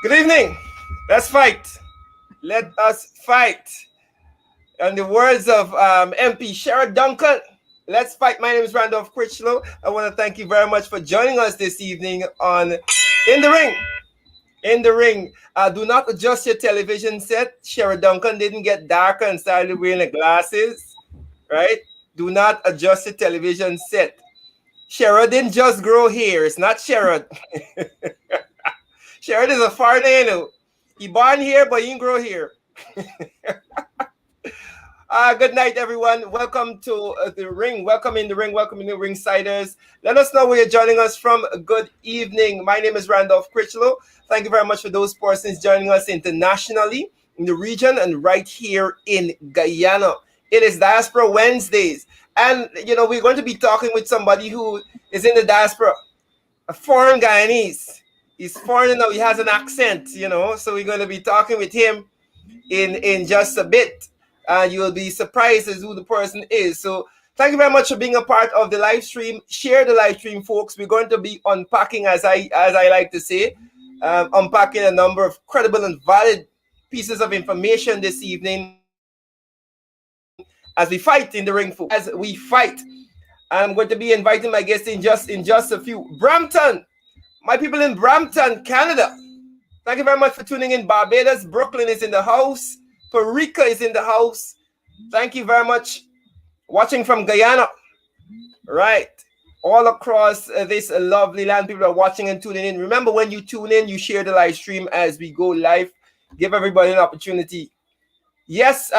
Good evening. Let's fight. Let us fight. In the words of MP Sherrod Duncan, let's fight. My name is Randolph Critchlow. I want to thank you very much for joining us this evening on In the Ring. In the Ring. Do not adjust your television set. Sherrod Duncan didn't get darker and started wearing the glasses, right? Do not adjust your television set. Sherrod didn't just grow hair. It's not Sherrod. Sherrod is a foreigner, you know. He born here, but he didn't grow here. Good night, everyone. Welcome to the ring. Welcome in the ring. Welcome in the Ringsiders. Let us know where you're joining us from. Good evening. My name is Randolph Critchlow. Thank you very much for those persons joining us internationally, in the region, and right here in Guyana. It is Diaspora Wednesdays. And, you know, we're going to be talking with somebody who is in the diaspora, a foreign Guyanese. He's foreign now. He has an accent, you know. So we're going to be talking with him in just a bit. You will be surprised as who the person is. So thank you very much for being a part of the live stream. Share the live stream, folks. We're going to be unpacking, as I like to say, unpacking a number of credible and valid pieces of information this evening as we fight in the ring, folks. As we fight, I'm going to be inviting my guests in just a few. Brampton, my people in Brampton, Canada. Thank you very much for tuning in. Barbados, Brooklyn is in the house. Puerto Rico is in the house. Thank you very much. Watching from Guyana. Right. All across this lovely land, people are watching and tuning in. Remember, when you tune in, you share the live stream as we go live. Give everybody an opportunity. Yes,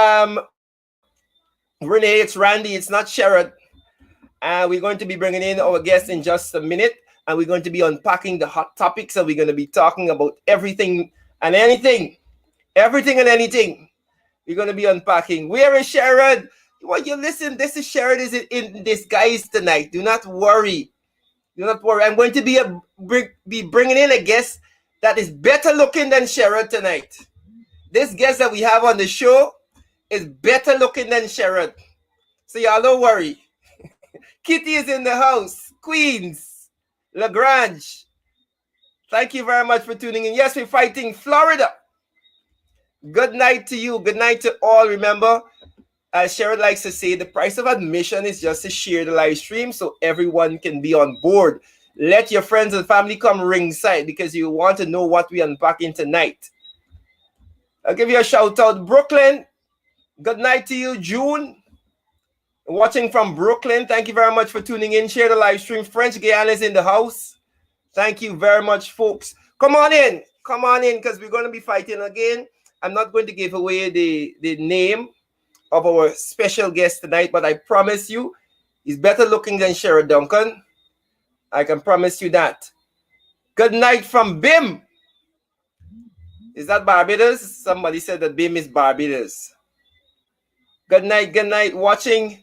Renee, it's Randy. It's not Sherrod. We're going to be bringing in our guests in just a minute. And we're going to be unpacking the hot topics. And we're going to be talking about everything and anything. Everything and anything. We're going to be unpacking. Where is Sherrod? Well, you listen, this is Sherrod is in disguise tonight. Do not worry. Do not worry. I'm going to be bringing in a guest that is better looking than Sherrod tonight. This guest that we have on the show is better looking than Sherrod. So y'all don't worry. Kitty is in the house. Queens. Lagrange. Thank you very much for tuning in. Yes, we're fighting Florida. Good night to you. Good night to all. Remember, as Sherrod likes to say, the price of admission is just to share the live stream so everyone can be on board. Let your friends and family come ringside because you want to know what we're unpacking tonight. I'll give you a shout out. Brooklyn. Good night to you, June. Watching from Brooklyn. Thank you very much for tuning in. Share the live stream. French Guiana is in the house. Thank you very much, folks. Come on in. Come on in because we're going to be fighting again. I'm not going to give away the name of our special guest tonight, but I promise you, he's better looking than Sherrod Duncan. I can promise you that. Good night from BIM. Is that Barbados? Somebody said that BIM is Barbados. Good night, good night. Watching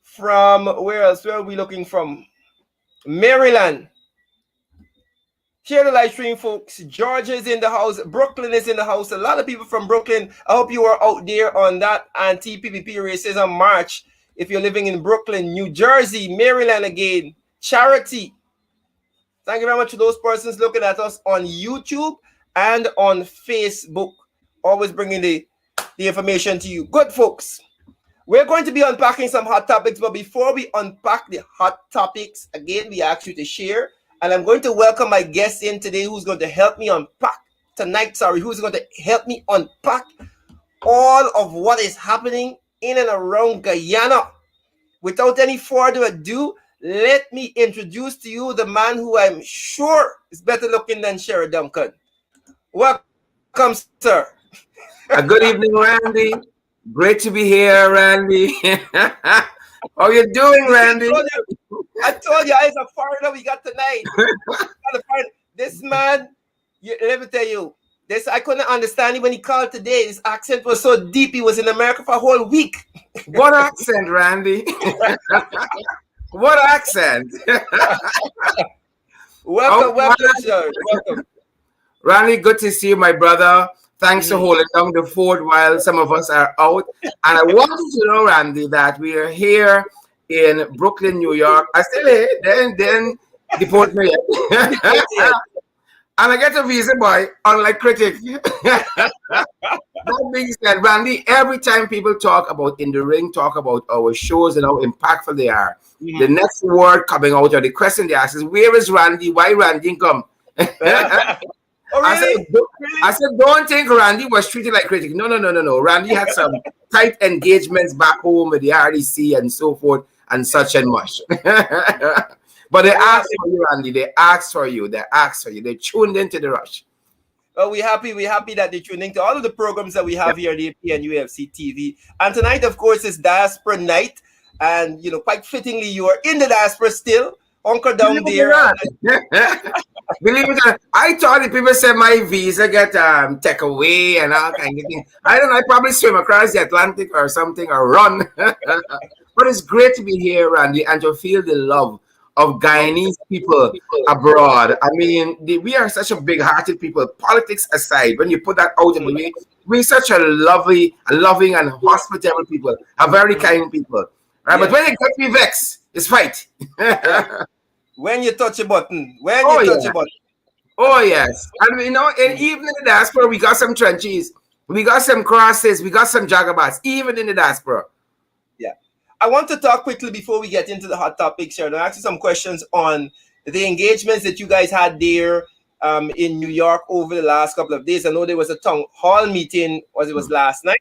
from where else? Where are we looking from? Maryland. Share the live stream, folks. Georgia is in the house. Brooklyn is in the house. A lot of people from Brooklyn. I hope you are out there on that anti-PPP racism march. If you're living in Brooklyn, New Jersey, Maryland again. Charity. Thank you very much to those persons looking at us on YouTube and on Facebook. Always bringing the information to you. Good, folks. We're going to be unpacking some hot topics. But before we unpack the hot topics, again, we ask you to share. And I'm going to welcome my guest in today who's going to help me unpack who's going to help me unpack all of what is happening in and around Guyana. Without any further ado, let me introduce to you the man who I'm sure is better looking than Sherrod Duncan. Welcome, sir. Good evening, Randy. Great to be here, Randy. How you doing, Randy? I told you, it's a foreigner we got tonight. This man, let me tell you, I couldn't understand him when he called today. His accent was so deep. He was in America for a whole week. What accent, Randy? What accent? Welcome, sir. Welcome. Randy, good to see you, my brother. Thanks for holding down the fort while some of us are out. And I want you to know, Randy, that we are here in Brooklyn, New York. I still here, then deport me. And I get a visa, boy, unlike critic. That being said, Randy, every time people talk about in the ring, talk about our shows and how impactful they are, the next word coming out or the question they ask is, where is Randy? Why Randy come? Oh, really? I said, don't think Randy was treated like critic. No. Randy had some tight engagements back home with the RDC and so forth and such and much. But they asked for you, Randy. They asked for you. They tuned into the rush. Well, we're happy that they're tuning to all of the programs that we have here at APN UFC TV. And tonight, of course, is Diaspora night. And, quite fittingly, you are in the diaspora still. Hunker down there. Believe it or not, I thought if people said my visa get take away and all kind of thing. I don't know, I probably swim across the Atlantic or something or run. But it's great to be here, Randy, and to feel the love of Guyanese people abroad. I mean, we are such a big-hearted people. Politics aside, when you put that out of the way, we're such a loving and hospitable people, a very kind people. Right? But when it gets me vexed, it's fight. When you touch a button. A button. Oh, yes. And and even in the diaspora, we got some trenches. We got some crosses. We got some jagabats, even in the diaspora. Yeah. I want to talk quickly before we get into the hot topics here. And I'll ask you some questions on the engagements that you guys had there in New York over the last couple of days. I know there was a town hall meeting, as it was last night.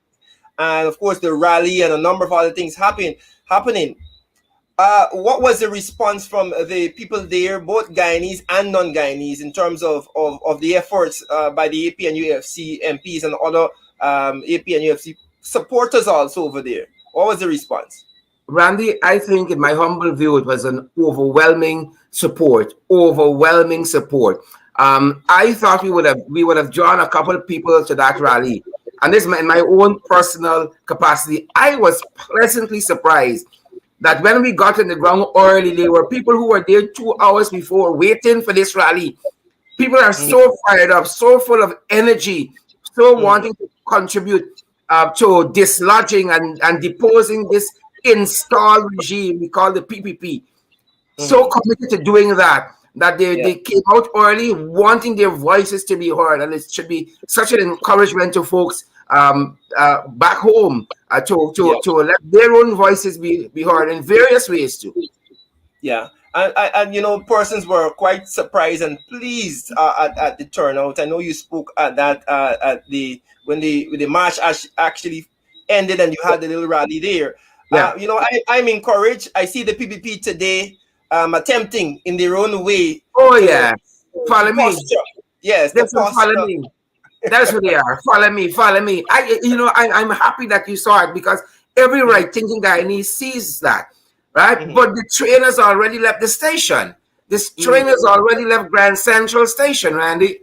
And, of course, the rally and a number of other things happening. What was the response from the people there, both Guyanese and non-Guyanese, in terms of the efforts by the APN UFC MPs and other APN UFC supporters also over there? What was the response? Randy, I think in my humble view, it was an overwhelming support. I thought we would have drawn a couple of people to that rally. And this, in my own personal capacity, I was pleasantly surprised that when we got in the ground early, there were people who were there 2 hours before waiting for this rally. People are so fired up, so full of energy, so wanting to contribute to dislodging and deposing this installed regime we call the PPP. So committed to doing that they came out early wanting their voices to be heard. And it should be such an encouragement to folks back home to let their own voices be heard in various ways too. Yeah. And persons were quite surprised and pleased at the turnout. I know you spoke at that when the march actually ended and you had the little rally there. Yeah. I'm encouraged. I see the PPP today attempting in their own way. Oh yeah, follow me. Yes, follow me. That's what they are. Follow me. I'm happy that you saw it because every right-thinking Guyanese sees that, right? But the trainers already left the station. The trainers already left Grand Central Station, Randy.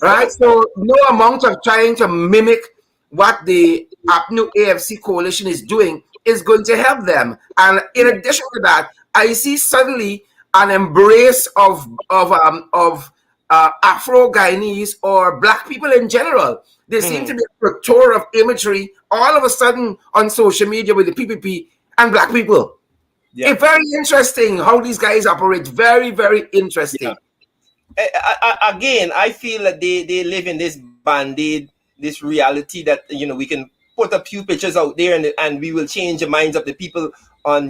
Right? So no amount of trying to mimic what the APNU AFC coalition is doing is going to help them. And in addition to that, I see suddenly an embrace of Afro-Guyanese or Black people in general. There seem to be a plethora of imagery all of a sudden on social media with the PPP and Black people. Yeah. It's very interesting how these guys operate. Very, very interesting. Yeah. Again, I feel that they live in this band-aid, this reality that, we can put a few pictures out there and we will change the minds of the people on,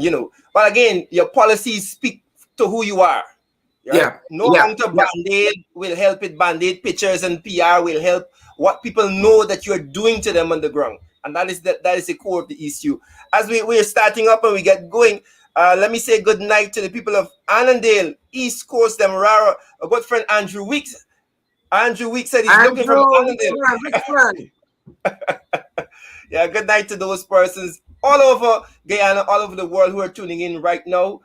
But again, your policies speak to who you are. Right? Yeah. No amount of band-aid will help it. Band-aid pictures and PR will help what people know that you're doing to them on the ground. And that is the core of the issue. As we're starting up and we get going, let me say good night to the people of Annandale, East Coast, Demerara, a good friend Andrew Weeks. Andrew Weeks said he's looking from Annandale. Yeah, good night to those persons all over Guyana, all over the world who are tuning in right now.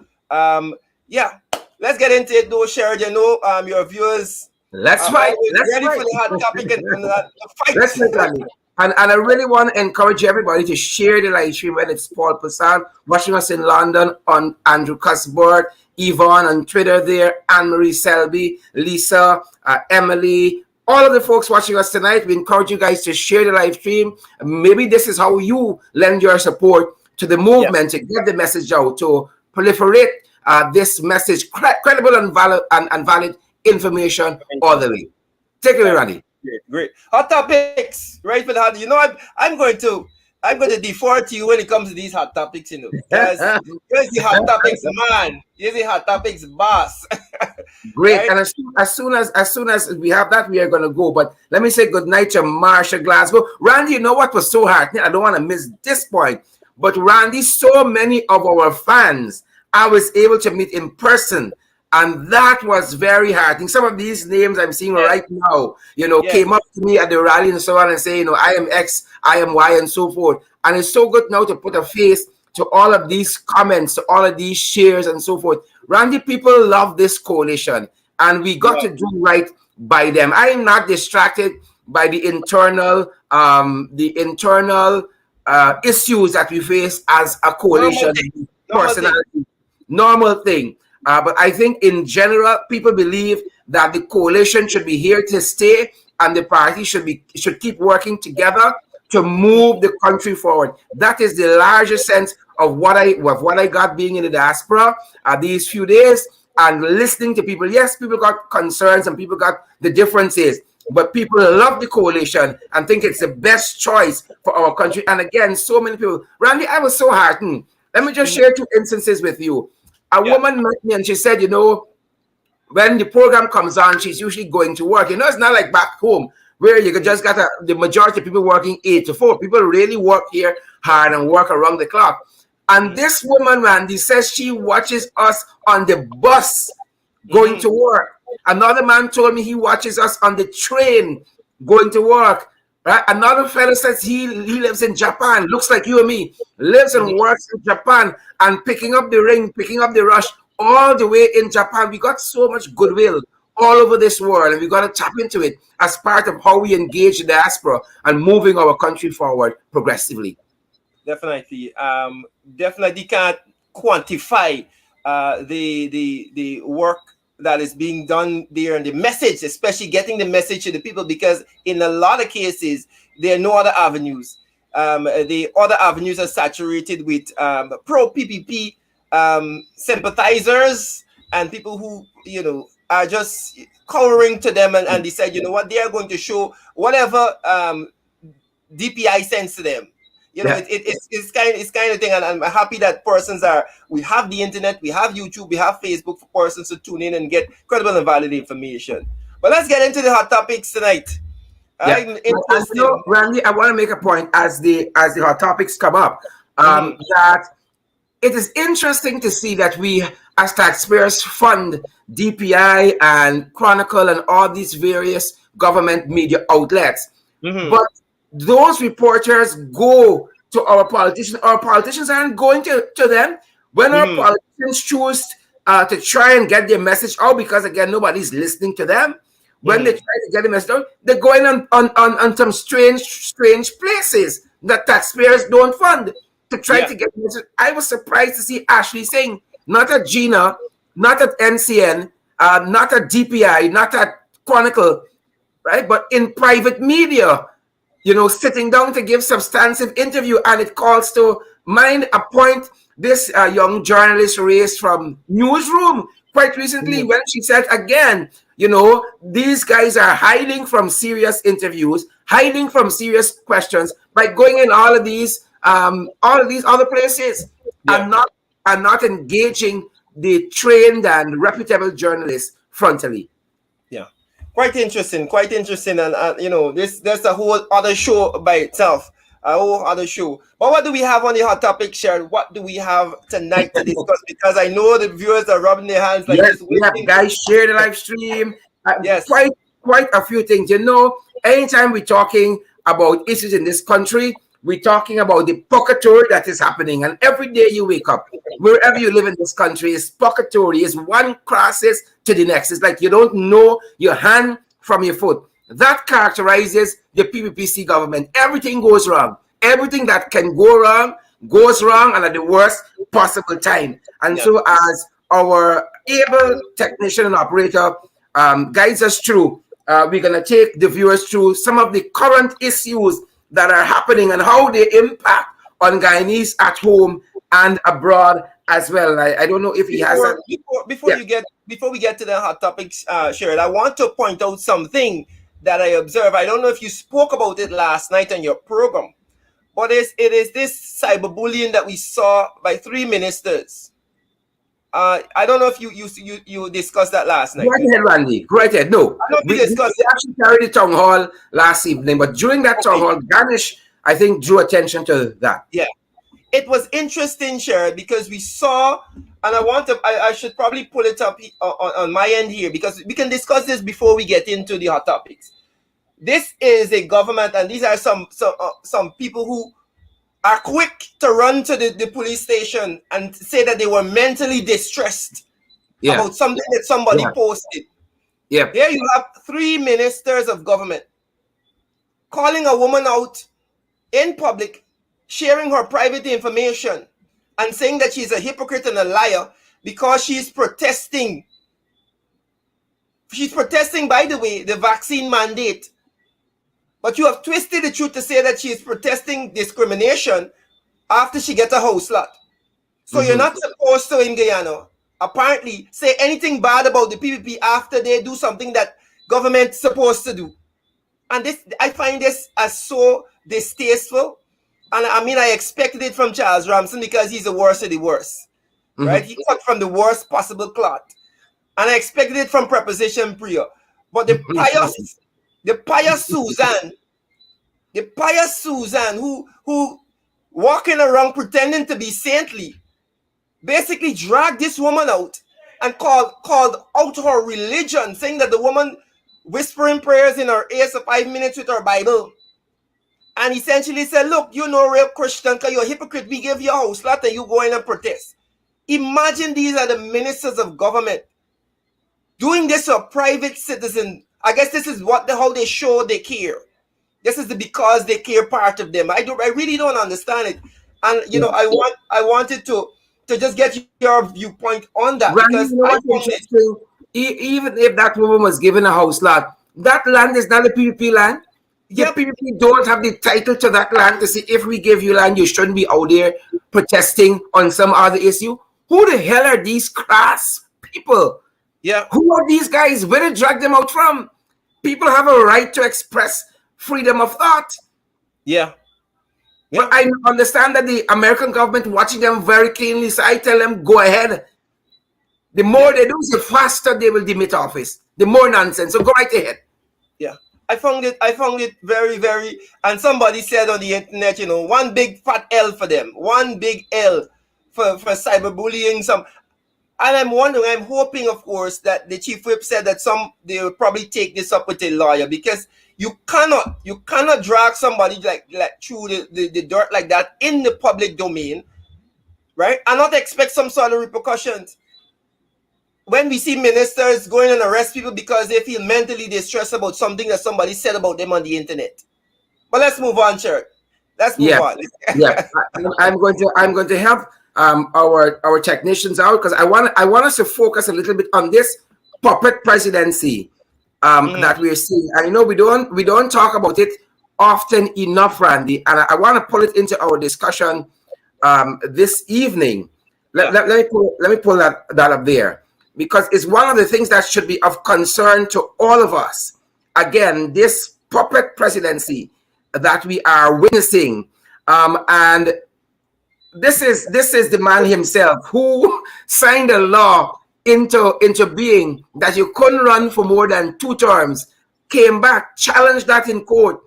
Let's get into it though, Sheridan. Your viewers. Let's fight. Let's ready fight. For the hot topic and the fight. Let's fight. And I really want to encourage everybody to share the live stream, whether it's Paul Passant watching us in London, on Andrew Cuthbert, Yvonne on Twitter there, Anne-Marie Selby, Lisa, Emily, all of the folks watching us tonight. We encourage you guys to share the live stream. Maybe this is how you lend your support to the movement to get the message out, to proliferate this message, credible and valid information all the way. Take it away, That's Randy. great. Great. Hot topics. Right for the hot. You know, I'm going to defer to you when it comes to these hot topics. Because you're the hot topics man. You're the hot topics boss. Great. Right. And as soon as we have that, we are gonna go. But let me say good night to Marsha Glasgow. Randy, you know what was so hard? I don't want to miss this point. But Randy, so many of our fans I was able to meet in person. And that was very hard. I think some of these names I'm seeing Yes. right now, Yes. came up to me at the rally and so on and say, I am X, I am Y, and so forth. And it's so good now to put a face to all of these comments, to all of these shares and so forth. Randy, people love this coalition, and we got Yeah. to do right by them. I am not distracted by the internal issues that we face as a Normal coalition thing. Normal thing. personality. Normal thing. But I think in general, people believe that the coalition should be here to stay, and the party should keep working together to move the country forward. That is the larger sense of what I got being in the diaspora these few days and listening to people. Yes, people got concerns and people got the differences, but people love the coalition and think it's the best choice for our country. And again, so many people. Randy, I was so heartened. Let me just Mhm. share two instances with you. A Yeah. woman met me and she said, when the program comes on, she's usually going to work. It's not like back home where you just got the majority of people working 8 to 4. People really work here hard and work around the clock. And this woman, Randy, says she watches us on the bus going Mhm. to work. Another man told me he watches us on the train going to work. Right? Another fellow says he lives in Japan, looks like you and me, lives Mhm. and works in Japan and picking up the ring, picking up the rush all the way in Japan. We got so much goodwill all over this world, and we got to tap into it as part of how we engage the diaspora and moving our country forward progressively. Definitely. Definitely can't quantify the work that is being done there and the message, especially getting the message to the people, because in a lot of cases there are no other avenues. The other avenues are saturated with pro PPP sympathizers and people who are just cowering to them, and decide what they are going to show whatever DPI sends to them. Yeah. It's kind of thing, and I'm happy that we have the internet, we have YouTube, we have Facebook for persons to tune in and get credible and valid information. But let's get into the hot topics tonight. Yeah, I'm and interested. Randy, I want to make a point as the hot topics come up, Mhm. that it is interesting to see that we, as taxpayers, fund DPI and Chronicle and all these various government media outlets. Mhm. But those reporters go to our politicians. Our politicians aren't going to them. When our Mhm. politicians choose to try and get their message out, because again, nobody's listening to them. When they Mhm. try to get the message out, they're going on some strange places that taxpayers don't fund to try Yeah. to get the message. I was surprised to see Ashley saying, not at Gina, not at NCN, not at DPI, not at Chronicle, right? But in private media, sitting down to give substantive interview, and it calls to mind a point this young journalist raised from Newsroom quite recently Mhm. when she said again, these guys are hiding from serious interviews, hiding from serious questions by going in all of these other places Yeah. and not engaging the trained and reputable journalists frontally. Yeah. Quite interesting, and this there's a whole other show by itself, a whole other show. But what do we have on the hot topic, Sharon? What do we have tonight to discuss? Because I know the viewers are rubbing their hands like Yes, this, we have waiting. guys share the live stream. Yes. Quite a few things. Anytime we're talking about issues in this country, we're talking about the purgatory that is happening. And every day you wake up, wherever you live in this country, is purgatory, is one crisis to the next. It's like you don't know your hand from your foot. That characterizes the PPPC government. Everything goes wrong. Everything that can go wrong goes wrong, and at the worst possible time. And Yeah. so, as our able technician and operator guides us through, we're going to take the viewers through some of the current issues that are happening and how they impact on Guyanese at home and abroad as well. I don't know if he has Before yeah. we get to the hot topics, Sharon, I want to point out something that I observe. I don't know if you spoke about it last night on your program, but it is this cyberbullying that we saw by three ministers. I don't know if you discussed that last Go night. right ahead, Randy. Go right ahead. No, I don't know if you we discussed it. actually carried the town hall last evening, but during that town Okay. hall, Ganesh, I think, drew attention to that. Yeah. It was interesting, Sherrod, because we saw, and I should probably pull it up on my end here, because we can discuss this before we get into the hot topics. This is a government, and these are some people who are quick to run to the police station and say that they were mentally distressed about something that somebody posted. Yeah. There you have three ministers of government calling a woman out in public, sharing her private information, and saying that she's a hypocrite and a liar because she's protesting. She's protesting, by the way, the vaccine mandate. But you have twisted the truth to say that she is protesting discrimination after she gets a house lot. So you're not supposed to, in Guyana, apparently, say anything bad about the PPP after they do something that government's supposed to do. And this, I find this as so distasteful. And I mean, I expected it from Charles Ramson because he's the worst of the worst. Right? He cut from the worst possible cloth. And I expected it from Preposition Priya. But the pious Susan, who walking around pretending to be saintly, basically dragged this woman out and called out her religion, saying that the woman whispering prayers in her ears for 5 minutes with her Bible. And essentially said, look, you're no real Christian because you're a hypocrite. We give you a house lot and you go in and protest. Imagine these are the ministers of government doing this to a private citizen. I guess this is how they show they care. This is the because they care part of them. I really don't understand it. And I wanted to just get your viewpoint on that. Randy, Because you know what's interesting? Even if that woman was given a house lot, that land is not a PPP land. The PPP don't have the title to that land to say if we give you land, you shouldn't be out there protesting on some other issue. Who the hell are these crass people? Yeah. Who are these guys? Where did drag them out from? People have a right to express freedom of thought. Yeah. But I understand that the American government watching them very keenly, so I tell them, go ahead. The more they do, the faster they will demit office. The more nonsense. So go right ahead. Yeah. I found it very, very, and somebody said on the internet, one big fat L for them. One big L for cyberbullying. And I'm hoping, of course, that the chief whip said that they will probably take this up with a lawyer, because you cannot drag somebody like through the dirt like that in the public domain, right? And not expect some sort of repercussions. When we see ministers going and arrest people because they feel mentally distressed about something that somebody said about them on the internet. But let's move on, Sherrod. Let's move on. I'm going to help our technicians out, because I want us to focus a little bit on this puppet presidency that we're seeing. And we don't talk about it often enough, Randy. And I want to pull it into our discussion this evening. Let me pull that up there, because it's one of the things that should be of concern to all of us. Again, this puppet presidency that we are witnessing, and this is the man himself who signed a law into being that you couldn't run for more than 2 terms, came back, challenged that in court,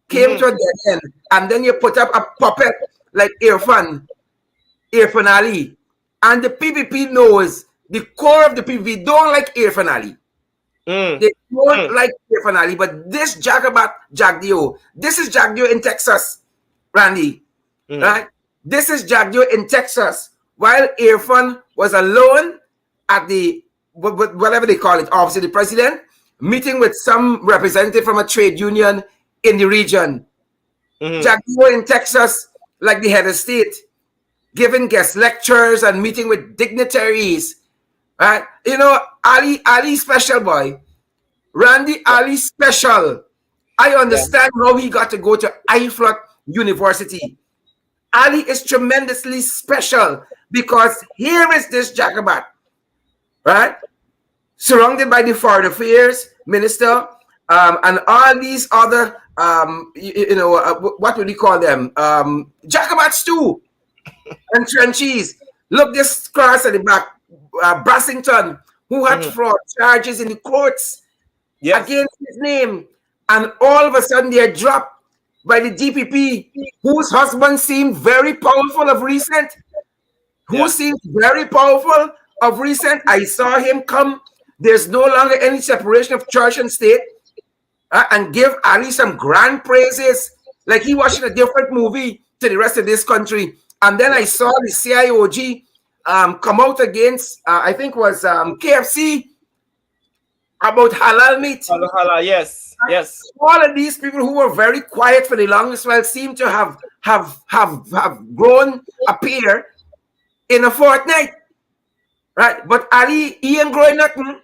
came to a dead end, and then you put up a puppet like Irfan Ali. And the PPP knows, the core of the PPP don't like Irfan Ali. They don't like Irfan Ali, but this Jagdio, this is Jagdio in Texas, Randy, right? This is Jagdio in Texas, while Irfan was alone at the, whatever they call it, office of the president, meeting with some representative from a trade union in the region. Jagdio in Texas, like the head of state, giving guest lectures and meeting with dignitaries. Right? Ali special boy. Randy Ali special. I understand how he got to go to IFLOT University. Ali is tremendously special, because here is this Jacobite, right? Surrounded by the foreign affairs minister, and all these other, what would you call them? Jacobats too, and trenches. Look, this cross at the back, Brassington, who had fraud charges in the courts against his name, and all of a sudden they are dropped by the DPP, whose husband seemed very powerful of recent. I saw him come. There's no longer any separation of church and state, and give Ali some grand praises, like he watching a different movie to the rest of this country. And then I saw the CIOG come out against, I think was KFC, about halal meat. Halal, yes. All of these people who were very quiet for the longest while seem to have grown a pair in a fortnight, right? But Ali, he ain't growing nothing.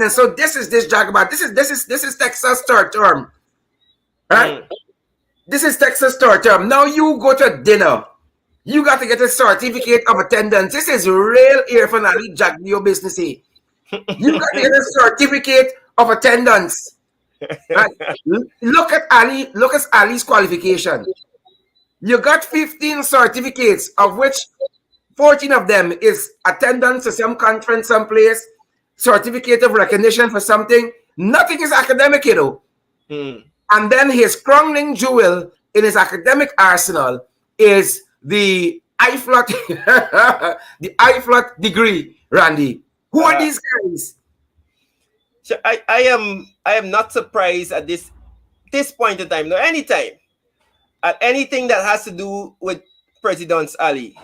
So this is Jagabat. This is Texas third term, right? This is Texas third term. Now you go to dinner. You got to get a certificate of attendance. This is real here for Ali Jagdio business. You got to get a certificate of attendance. Right? Look at Ali's qualification. You got 15 certificates, of which 14 of them is attendance to some conference someplace, certificate of recognition for something. Nothing is academic, And then his crowning jewel in his academic arsenal is the IFLOT, the IFLOT degree, Randy. Who are these guys? So I am not surprised at this point in time, no, anytime, at anything that has to do with President Ali.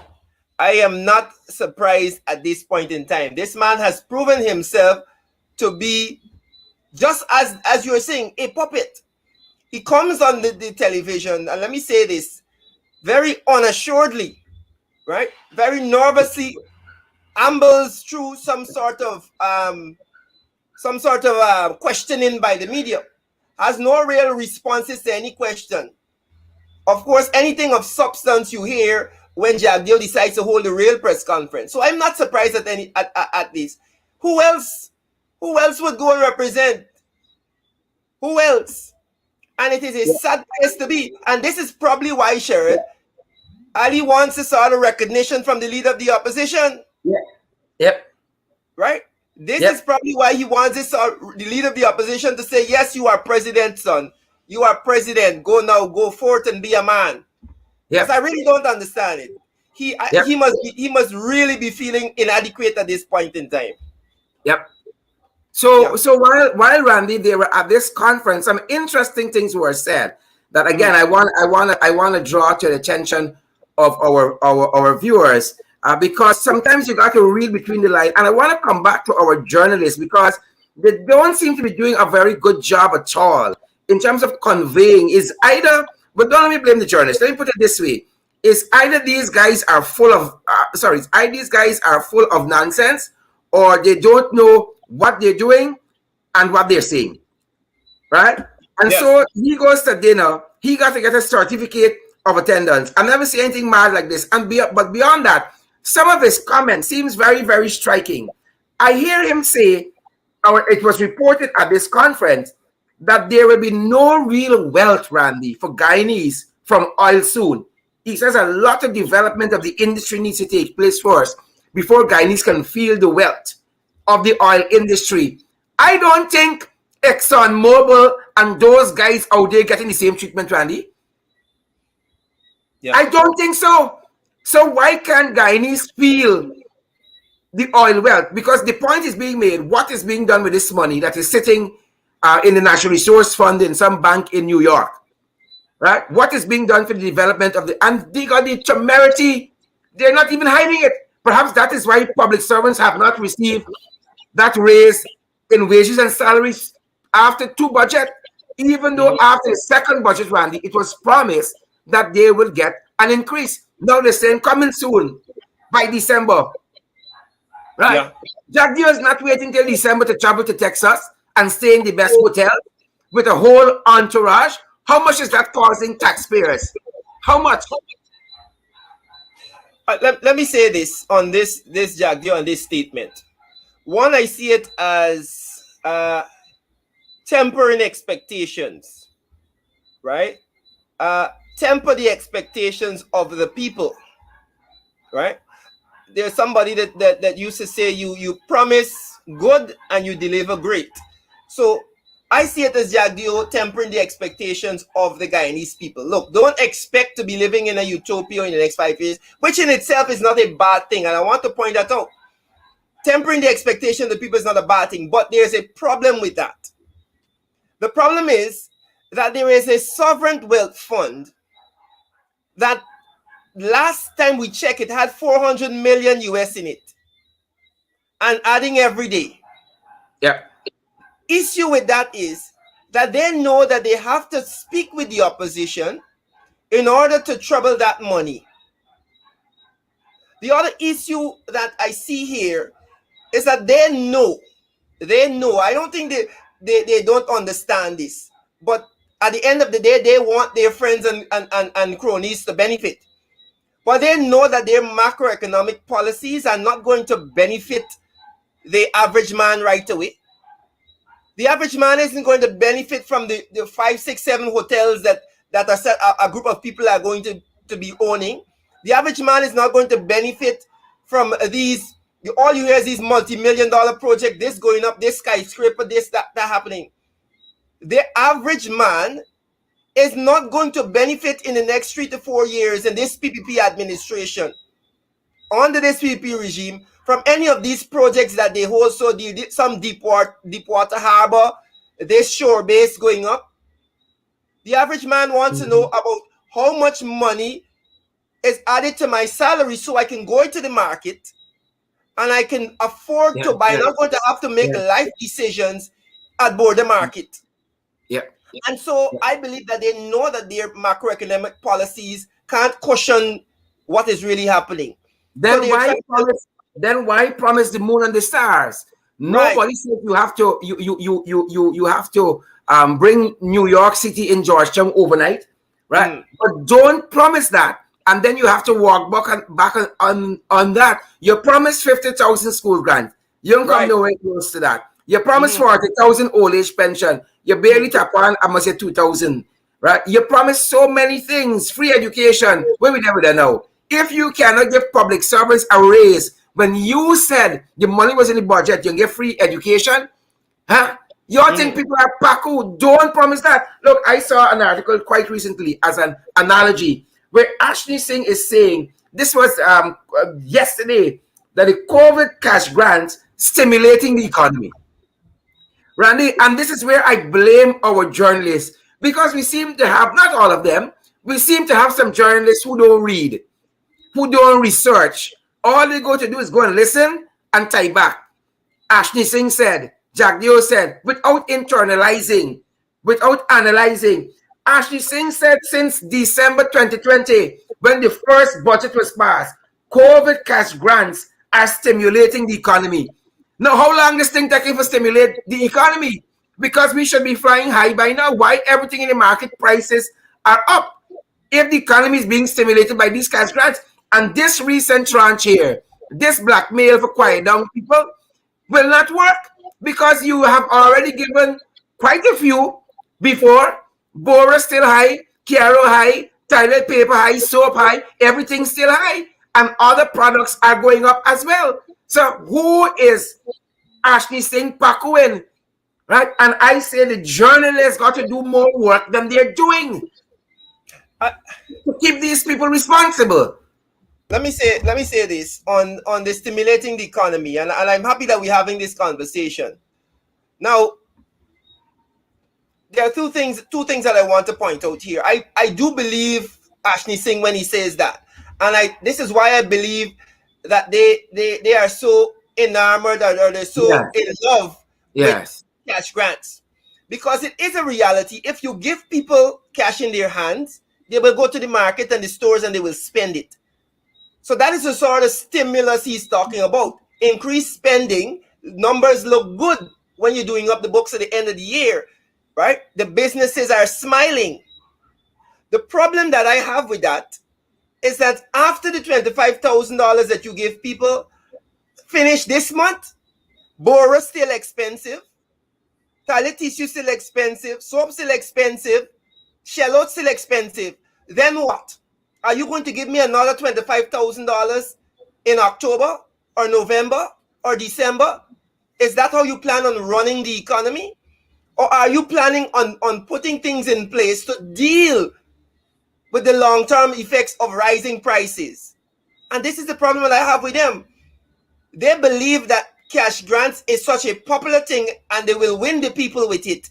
I am not surprised at this point in time. This man has proven himself to be, just as you were saying, a puppet. He comes on the television, and let me say this, very unassuredly, right? Very nervously ambles through some sort of questioning by the media. Has no real responses to any question. Of course, anything of substance you hear when Jagdeo decides to hold a real press conference. So I'm not surprised at this. Who else would go and represent? Who else? And it is a sad place to be. And this is probably why, Sherrod, Ali wants a sort of recognition from the leader of the opposition. Yeah. Yep. Right? This is probably why he wants the leader of the opposition to say, yes, you are president, son. You are president. Go now, go forth and be a man. Yes, I really don't understand it. He must really be feeling inadequate at this point in time. Yep. So while Randy, they were at this conference, some interesting things were said that again I want to draw to the attention of our viewers because sometimes you got to read between the lines, and I want to come back to our journalists because they don't seem to be doing a very good job at all in terms of conveying. But don't let me blame the journalists. Let me put it this way: is either these guys are full of nonsense, or they don't know what they're doing and what they're saying, right? And so he goes to dinner. He got to get a certificate of attendance. I never see anything mad like this. But beyond that, some of his comments seems very, very striking. I hear him say, or it was reported at this conference, that there will be no real wealth, Randy, for Guyanese from oil soon. He says a lot of development of the industry needs to take place first before Guyanese can feel the wealth of the oil industry. I don't think ExxonMobil and those guys out there getting the same treatment, Randy. I don't think so. So why can't Guyanese feel the oil wealth? Because the point is being made, what is being done with this money that is sitting in the Natural Resource Fund in some bank in New York, right? What is being done for the development of and they got the temerity, they're not even hiding it. Perhaps that is why public servants have not received that raise in wages and salaries after 2 budgets, even though after the second budget, Randy, it was promised that they will get an increase. Now they're saying coming soon by December, right? Jagdeo is not waiting till December to travel to Texas and stay in the best hotel with a whole entourage. How much is that causing taxpayers? How much? Let me say this on this Jagdeo and this statement. One, I see it as tempering expectations, right? Temper the expectations of the people, right? There's somebody that used to say you promise good and you deliver great. So I see it as Jagdio tempering the expectations of the Guyanese people. Look, don't expect to be living in a utopia in the next 5 years, which in itself is not a bad thing. And I want to point that out. Tempering the expectation of the people is not a bad thing, but there's a problem with that. The problem is that there is a sovereign wealth fund that last time we checked, it had 400 million US in it and adding every day. Yeah. Issue with that is that they know that they have to speak with the opposition in order to trouble that money. The other issue that I see here is that they know, I don't think they don't understand this, but at the end of the day, they want their friends and cronies to benefit. But they know that their macroeconomic policies are not going to benefit the average man right away. The average man isn't going to benefit from the 5, 6, 7 hotels that a group of people are going to be owning. The average man is not going to benefit from these. All you hear is these multi-million-dollar projects, this going up, this skyscraper, this, that happening. The average man is not going to benefit in the next 3 to 4 years in this PPP administration, under this PPP regime, from any of these projects that they hold. So some Deepwater Harbor, this shore base going up. The average man wants to know about how much money is added to my salary so I can go into the market and I can afford to buy. I'm not going to have to make life decisions at board the market. Yeah. And so I believe that they know that their macroeconomic policies can't cushion what is really happening. Then why promise the moon and the stars? Nobody said you have to you have to bring New York City in Georgetown overnight, right? But don't promise that. And then you have to walk back on that. You promised 50,000 school grant. You don't come nowhere close to that. You promised 40,000 old age pension. You barely tap on, I must say 2,000. Right? You promised so many things. Free education. Where we never done now. If you cannot give public servants a raise, when you said the money was in the budget, you can get free education, huh? You think people are paku? Don't promise that. Look, I saw an article quite recently as an analogy where Ashley Singh is saying, this was yesterday, that the COVID cash grants stimulating the economy. Randy, and this is where I blame our journalists, because we seem to have, not all of them, we seem to have some journalists who don't read, who don't research. All they go to do is go and listen and type back. Ashley Singh said, Jagdio said, without internalizing, without analyzing. Ashley Singh said since December 2020, when the first budget was passed, COVID cash grants are stimulating the economy. Now, how long is this thing taking to stimulate the economy? Because we should be flying high by now. Why everything in the market prices are up? If the economy is being stimulated by these cash grants, and this recent tranche here, this blackmail for quiet down people will not work, because you have already given quite a few before. Bora still high, Caro high, toilet paper high, soap high, everything's still high, and other products are going up as well. So who is Ashley Singh pakuin, right? And I say the journalists got to do more work than they're doing to keep these people responsible. Let me say this on the stimulating the economy, and I'm happy that we're having this conversation. Now, there are two things that I want to point out here. I do believe Ashley Singh when he says that, and this is why I believe that they are so enamored or they're so in love with cash grants, because it is a reality. If you give people cash in their hands, they will go to the market and the stores and they will spend it. So that is the sort of stimulus he's talking about. Increased spending, numbers look good when you're doing up the books at the end of the year, right? The businesses are smiling. The problem that I have with that is that after the $25,000 that you give people, finish this month, Bora still expensive. toilet tissue still expensive, soap still expensive, shell still expensive. Then what? Are you going to give me another $25,000 in October or November or December? Is that how you plan on running the economy? Or are you planning on putting things in place to deal with the long-term effects of rising prices? And this is the problem that I have with them. They believe that cash grants is such a popular thing and they will win the people with it.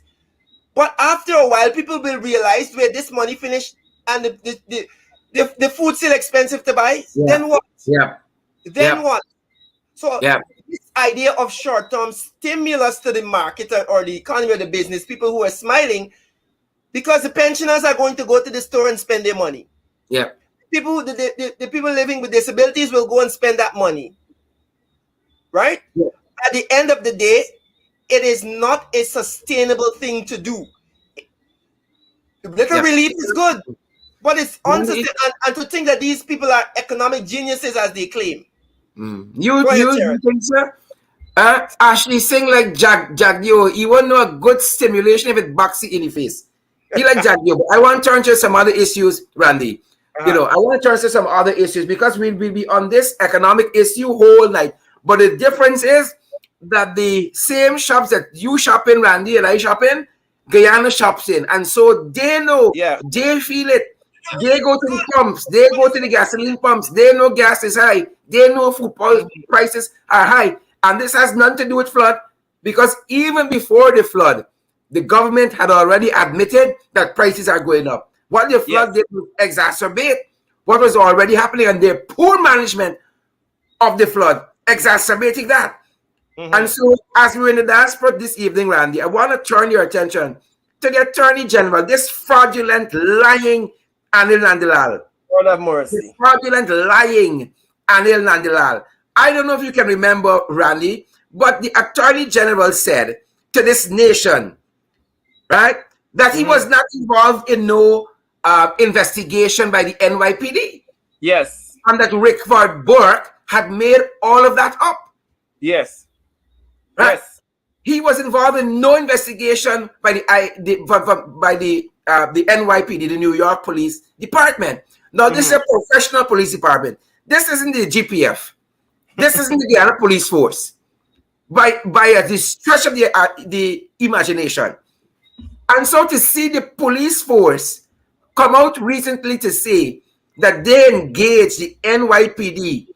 But after a while, people will realize where this money finished and the food's still expensive to buy. Yeah. Then what? Yeah. Then what? So yeah. this idea of short-term stimulus to the market or the economy or the business, people who are smiling, because the pensioners are going to go to the store and spend their money. Yeah. The people living with disabilities will go and spend that money. Right? Yeah. At the end of the day, it is not a sustainable thing to do. Little relief is good, but it's unsustainable. And to think that these people are economic geniuses as they claim. You think so? Ashley sing like Jack Dio. He won't know a good stimulation if it backs you in the face. He like Jack Dio. But I want to turn to some other issues, Randy. I want to turn to some other issues because we'll be on this economic issue whole night. But the difference is that the same shops that you shop in, Randy, and I shop in, Guyana shops in. And so they know, they feel it. They go to the pumps. They go to the gasoline pumps. They know gas is high. They know food prices are high. And this has nothing to do with flood because even before the flood, the government had already admitted that prices are going up. What the flood did was exacerbate what was already happening and their poor management of the flood exacerbating that. And so as we're in the diaspora this evening, Randy, I want to turn your attention to the Attorney General, this fraudulent, lying Anil Nandlall. Lord have mercy. This fraudulent, lying Anil Nandlall. I don't know if you can remember, Randy, but the Attorney General said to this nation, right, that he was not involved in no investigation by the NYPD. Yes. And that Rickford Burke had made all of that up. Yes. Right? Yes. He was involved in no investigation by the NYPD, the New York Police Department. Now, this is a professional police department. This isn't the GPF. This isn't the Guyana Police Force. By the stretch of the imagination. And so to see the police force come out recently to say that they engaged the NYPD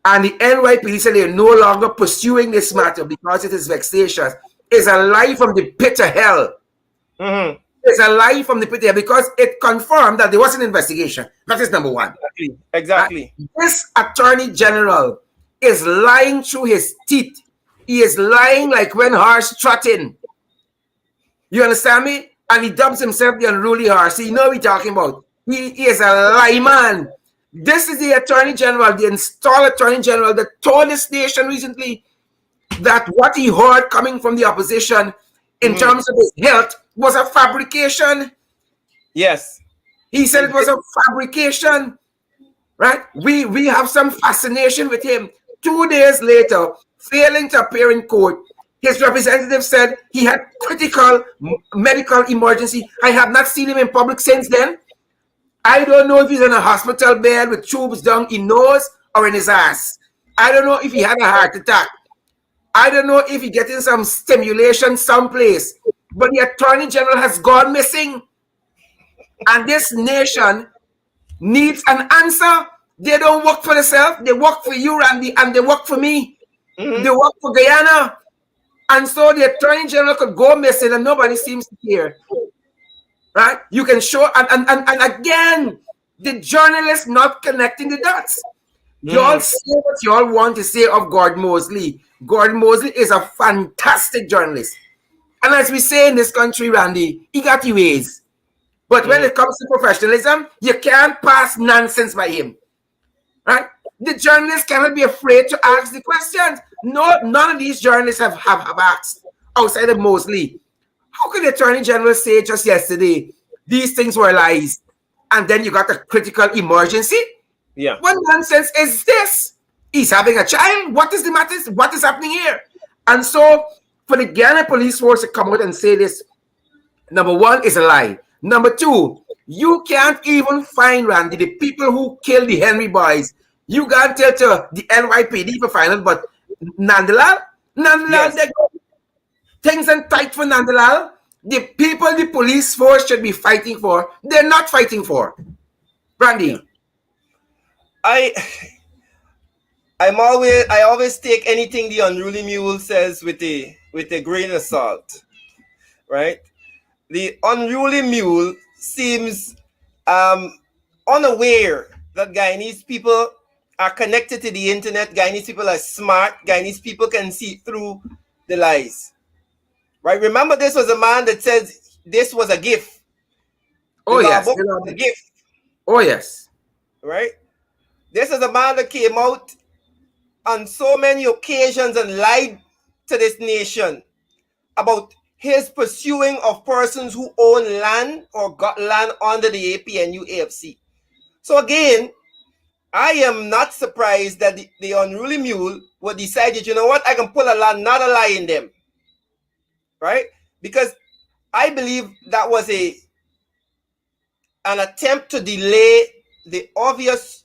and the NYPD said they're no longer pursuing this matter because it is vexatious is a lie from the pit of hell. It's a lie from the pit of hell because it confirmed that there was an investigation. That is number one. Exactly. This Attorney General is lying through his teeth. He is lying like when horse trotting. You understand me? And he dubs himself the unruly horse. You know what we're talking about. He is a lie man. This is the Attorney General, the installed Attorney General that told this nation recently that what he heard coming from the opposition in terms of his health was a fabrication. Yes. He said it was a fabrication. Right? We have some fascination with him. 2 days later, failing to appear in court, his representative said he had critical medical emergency. I have not seen him in public since then. I don't know if he's in a hospital bed with tubes down his nose or in his ass. I don't know if he had a heart attack. I don't know if he's getting some stimulation someplace. But the Attorney General has gone missing. And this nation needs an answer. They don't work for themselves. They work for you, Randy, and they work for me. They work for Guyana. And so the Attorney General could go missing and nobody seems to care. Right? You can show, and again, the journalists not connecting the dots. Y'all say what y'all want to say of Gordon Mosley. Gordon Mosley is a fantastic journalist. And as we say in this country, Randy, he got the ways. But when it comes to professionalism, you can't pass nonsense by him. Right? The journalists cannot be afraid to ask the questions. No, none of these journalists have asked outside of Mosley. How could the Attorney General say just yesterday, these things were lies, and then you got a critical emergency? Yeah. What nonsense is this? He's having a child. What is the matter? What is happening here? And so For the Ghana police force to come out and say this, number one, is a lie. Number two, you can't even find, Randy, the people who killed the Henry boys. You can't tell to the NYPD for final, but Nandlall, Yes. things are tight for Nandlall. The people the police force should be fighting for, they're not fighting for. Randy. Yeah. I always take anything the unruly mule says with a grain of salt, right? The unruly mule seems unaware that Guyanese people are connected to the internet. Guyanese people are smart. Guyanese people can see through the lies, right? Remember, this was a man that says this was a gift. Oh yes, A gift. Oh yes, right? This is a man that came out on so many occasions and lied to this nation about his pursuing of persons who own land or got land under the APNU AFC. So again, I am not surprised that the unruly mule would decide that, you know what, I can pull a land, not a lie in them. Right? Because I believe that was an attempt to delay the obvious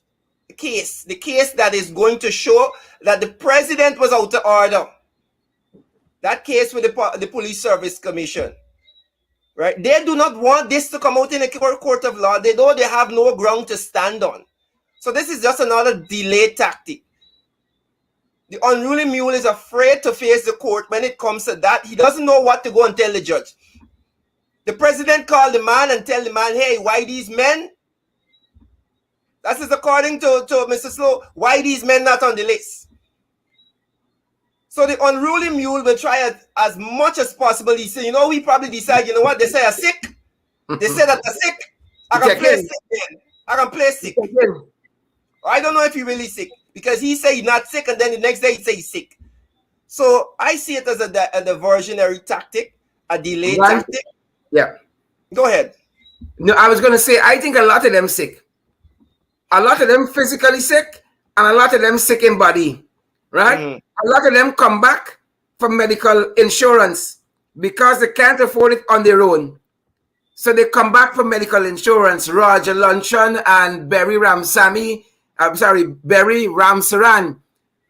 case, the case that is going to show that the president was out of order. That case with the Police Service Commission, right? They do not want this to come out in a court of law. They know they have no ground to stand on. So this is just another delay tactic. The unruly mule is afraid to face the court when it comes to that. He doesn't know what to go and tell the judge. The president called the man and tell the man, hey, why these men? That is according to Mr. Slow. Why these men not on the list? So the unruly mule will try as much as possible. He said, you know, we probably decide, you know what? They say I'm sick. They say that I'm sick. I can play sick then. I can play sick. I don't know if he's really sick because he say he's not sick and then the next day he say he's sick. So I see it as a diversionary tactic, a delay tactic. Yeah. Go ahead. No, I was going to say, I think a lot of them sick. A lot of them physically sick and a lot of them sick in body, right? Mm. A lot of them come back from medical insurance because they can't afford it on their own. So they come back from medical insurance. Roger Luncheon and Berry Ramsaran,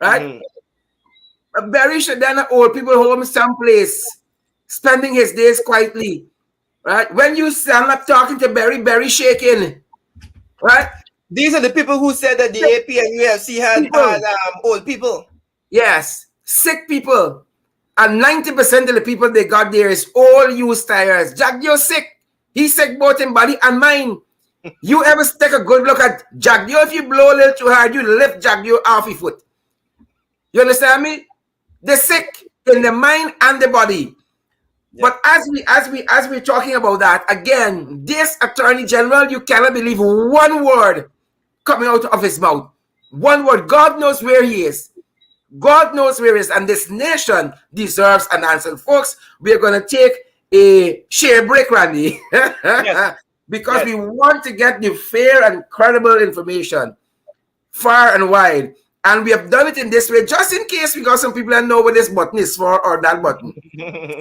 right? Berry should then old people home someplace, spending his days quietly, right? When you stand up talking to Berry shaking, right? These are the people who said that the AP and UFC had old people. Yes, sick people. And 90% of the people they got there is all used tires. Jack, you're sick. He's sick both in body and mind. You ever take a good look at Jack? If you blow a little too hard, you lift Jack off your foot. You understand me? They're sick in the mind and the body. Yeah. But as we're talking about that, again, this Attorney General, you cannot believe one word coming out of his mouth. One word. God knows where he is. God knows where he is. And this nation deserves an answer. Folks, we're going to take a share break, Randy. Yes. Because we want to get the fair and credible information far and wide. And we have done it in this way, just in case we got some people that know what this button is for or that button.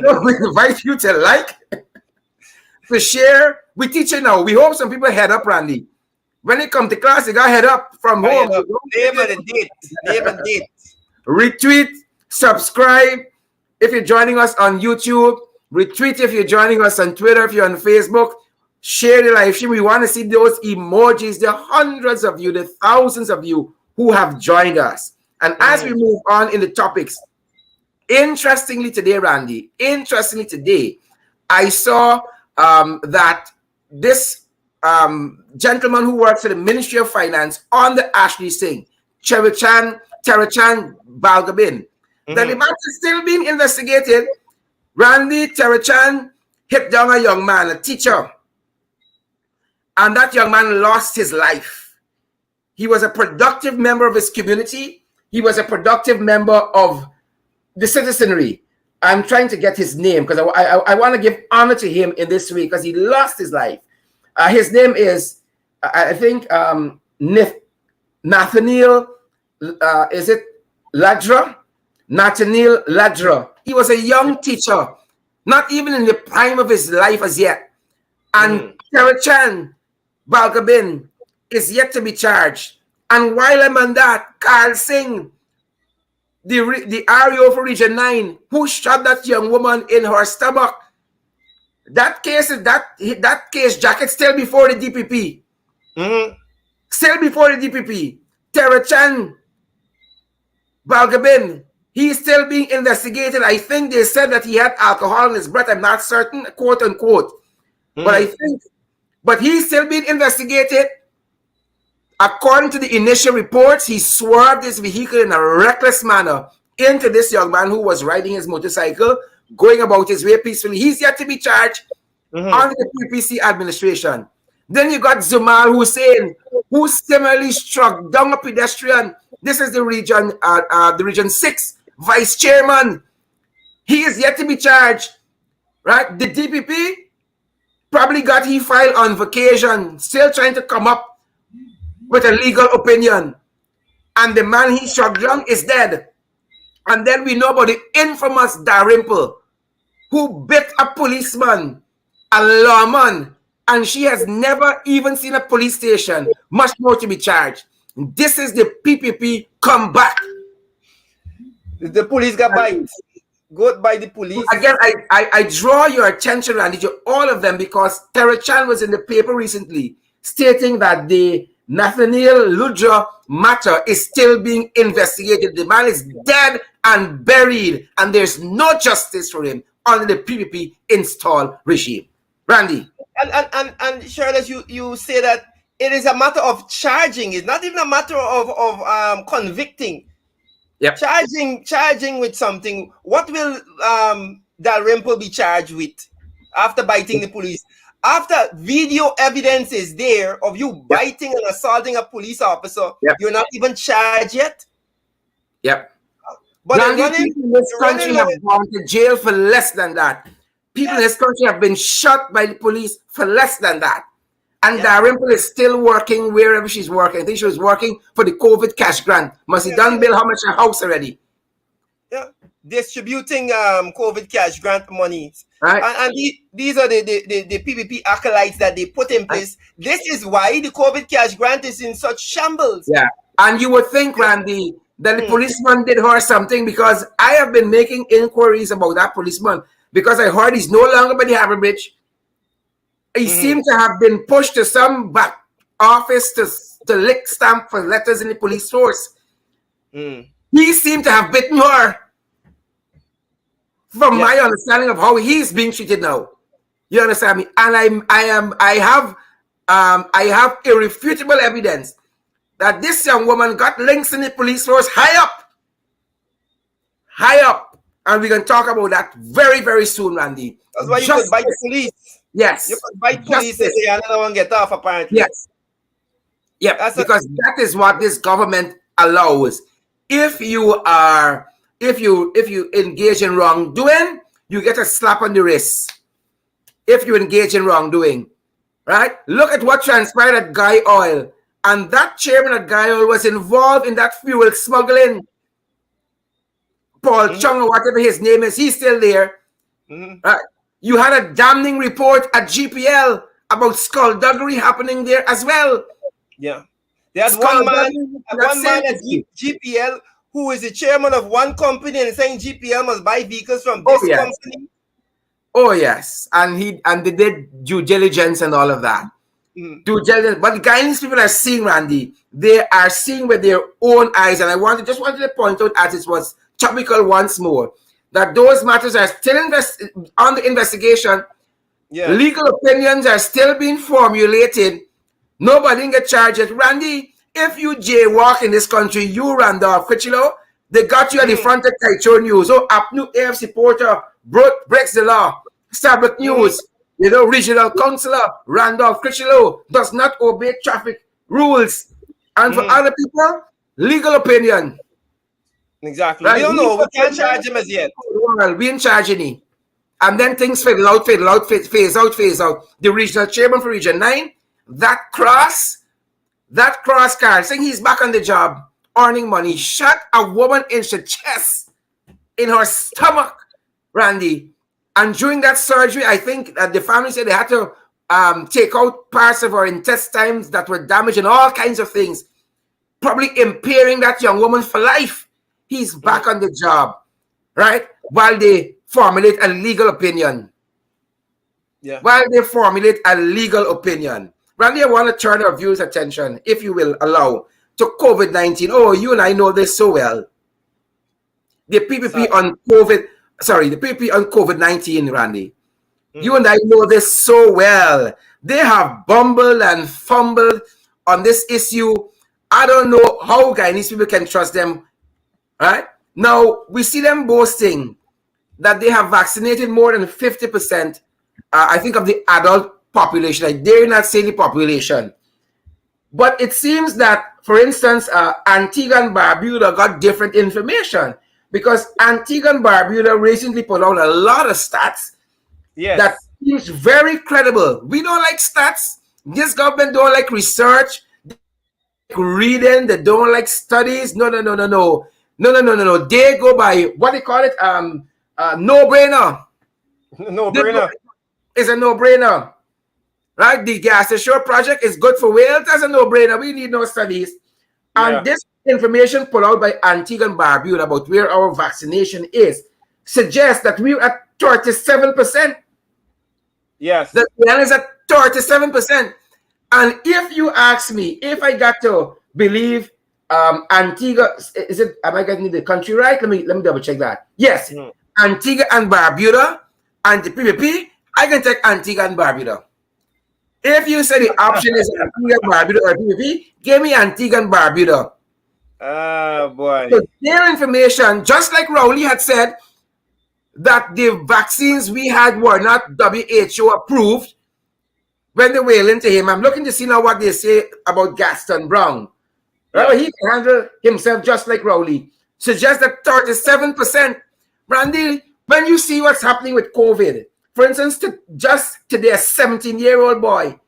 So we invite you to like, to share. We teach you now. We hope some people head up, Randy. When they come to class, they got head up from home. Name and date. Name and date. Retweet, subscribe if you're joining us on YouTube. Retweet if you're joining us on Twitter, if you're on Facebook. Share the live stream. We want to see those emojis. There are hundreds of you, there are thousands of you who have joined us. And as we move on in the topics, interestingly today, Randy, I saw that this gentleman who works for the Ministry of Finance on the Ashley Singh, Tarachand Balgobin, that the matter is still being investigated. Randy, Tarachand hit down a young man, a teacher, and that young man lost his life. He was a productive member of his community. He was a productive member of the citizenry. I'm trying to get his name because I want to give honor to him in this week because he lost his life. His name is, I think, Nathaniel, is it Ladra? Nathaniel Ladra. He was a young teacher, not even in the prime of his life as yet. And Tarachand Balgabin is yet to be charged. And while I'm on that, Carl Singh, the REO for Region 9, who shot that young woman in her stomach, that case, Jacket, still before the DPP. Still before the DPP. Tarachand Balgabin, he's still being investigated. I think they said that he had alcohol in his breath. I'm not certain, quote unquote. But he's still being investigated. According to the initial reports, he swerved his vehicle in a reckless manner into this young man who was riding his motorcycle, going about his way peacefully. He's yet to be charged under the PPC administration. Then you got Zumal Hussain, who similarly struck down a pedestrian. This is the Region 6 vice chairman. He is yet to be charged. Right? The DPP probably got he filed on vacation, still trying to come up with a legal opinion. And the man he shot down is dead. And then we know about the infamous Darimple, who bit a policeman, a lawman, and she has never even seen a police station, much more to be charged. This is the PPP comeback. The police got bite. Got by the police. Again, I draw your attention, Randy, to all of them because Tarachand was in the paper recently stating that the Nathaniel Ludra matter is still being investigated. The man is dead and buried, and there's no justice for him under the PPP installed regime. Randy. And Charlotte, you say that it is a matter of charging. It's not even a matter of convicting. Yep. Charging with something. What will Dalrymple be charged with after biting the police? After video evidence is there of you biting and assaulting a police officer, you're not even charged yet? Yep. But people in this country have gone to jail for less than that. People in this country have been shot by the police for less than that. And Dalrymple is still working wherever she's working. I think she was working for the COVID cash grant. Must he done bill how much a house already? Yeah. Distributing COVID cash grant monies. Right. And these are the PPP acolytes that they put in place. This is why the COVID cash grant is in such shambles. Yeah. And you would think, Randy, that the policeman did her something, because I have been making inquiries about that policeman because I heard he's no longer by the Harbour Bridge. He seemed to have been pushed to some back office to lick stamp for letters in the police force. He seemed to have bitten her, from my understanding of how he's being treated now. You understand me? And I have irrefutable evidence that this young woman got links in the police force high up, and we can talk about that very, very soon, Randy. That's why you could bite the police. Yes. You could bite police and say another one get off, apparently. Yes. Yeah, because that is what this government allows. If you engage in wrongdoing, you get a slap on the wrist. If you engage in wrongdoing, right? Look at what transpired at Guy Oil. And that chairman at Guy Oil was involved in that fuel smuggling. Paul Chung, or whatever his name is, he's still there. Right? You had a damning report at GPL about skullduggery happening there as well. Yeah. There's one man at GPL who is the chairman of one company and saying GPL must buy vehicles from this company. Oh, yes. And they did due diligence and all of that. Due diligence. But the guidance people are seeing, Randy, they are seeing with their own eyes. And I just wanted to point out, as it was topical once more, that those matters are still under investigation. Yeah. Legal opinions are still being formulated. Nobody can get charged yet. Randy, if you jaywalk in this country, you Randolph Critchlow, they got you at the front of Kaicho News. Oh, Apnu AFC Porter breaks the law. Starbuck News, regional councillor Randolph Critchlow does not obey traffic rules. And for other people, legal opinion. Exactly. Right? We don't know. We can't charge him as yet. Well, we ain't charging him. And then things phase out. The regional chairman for Region 9, that cross, Carl, saying he's back on the job, earning money, shot a woman in the chest, in her stomach, Randy. And during that surgery, I think that the family said they had to take out parts of her intestines that were damaged and all kinds of things, probably impairing that young woman for life. He's back on the job, right? While they formulate a legal opinion. Yeah. While they formulate a legal opinion. Randy, I want to turn our viewers' attention, if you will allow, to COVID-19. Oh, you and I know this so well. The PPP on COVID-19, Randy. You and I know this so well. They have bumbled and fumbled on this issue. I don't know how Guyanese people can trust them. Right? Now, we see them boasting that they have vaccinated more than 50%, I think, of the adult population. I dare not say the population. But it seems that, for instance, Antigua and Barbuda got different information, because Antigua and Barbuda recently put out a lot of stats that seems very credible. We don't like stats. This government don't like research, they don't like reading, they don't like studies. No. They go by what they call it, no-brainer. No-brainer. It's a no-brainer. Right? The gas shore project is good for Wales. That's a no-brainer. We need no studies. And this information put out by Antigua and Barbuda about where our vaccination is suggests that we're at 37%. Yes. The plan is at 37%. And if you ask me, if I got to believe Antigua, am I getting the country right? Let me double check that. Yes. Antigua and Barbuda and the PPP, I can take Antigua and Barbuda. If you say the option is Antigua, Barbuda, or PPP, give me Antigua and Barbuda. Boy. So their information, just like Rowley had said, that the vaccines we had were not WHO approved when they were into him. I'm looking to see now what they say about Gaston Brown. Right? He can handle himself just like Rowley. Suggests that 37%. Randy, when you see what's happening with COVID, for instance, just today, a 17-year-old boy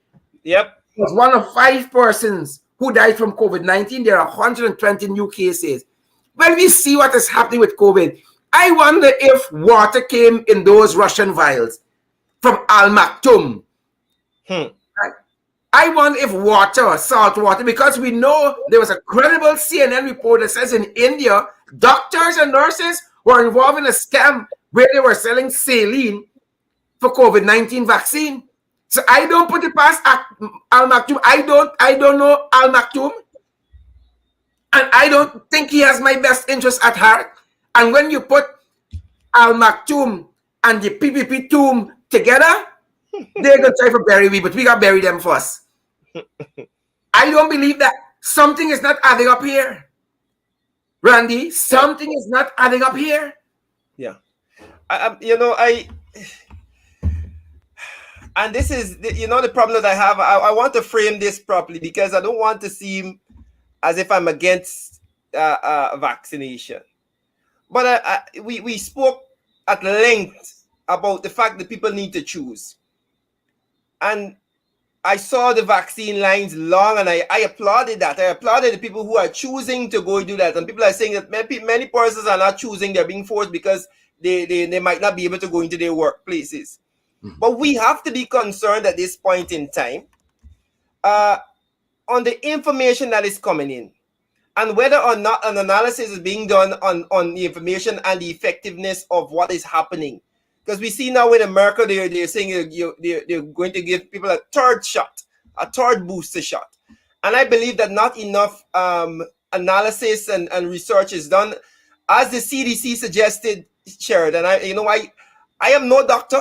was one of 5 persons who died from COVID-19. There are 120 new cases. When we see what is happening with COVID, I wonder if water came in those Russian vials from Al Maktoum. I wonder if water, salt water, because we know there was a credible CNN report that says in India, doctors and nurses were involved in a scam where they were selling saline for COVID-19 vaccine. So I don't put it past Al Maktoum. I don't know Al Maktoum. And I don't think he has my best interest at heart. And when you put Al Maktoum and the PPP tomb together, they're going to try to bury me, but we got to bury them first. I don't believe that. Something is not adding up here. Randy, something is not adding up here. Yeah. And this is, the problem that I have. I want to frame this properly because I don't want to seem as if I'm against vaccination. But we spoke at length about the fact that people need to choose. And I saw the vaccine lines long, and I applauded that. I applauded the people who are choosing to go do that. And people are saying that many persons are not choosing. They're being forced because they might not be able to go into their workplaces. But we have to be concerned at this point in time on the information that is coming in, and whether or not an analysis is being done on the information and the effectiveness of what is happening. Because we see now in America, they're saying they're going to give people a third shot, a third booster shot. And I believe that not enough analysis and research is done. As the CDC suggested, Sheridan, I am no doctor,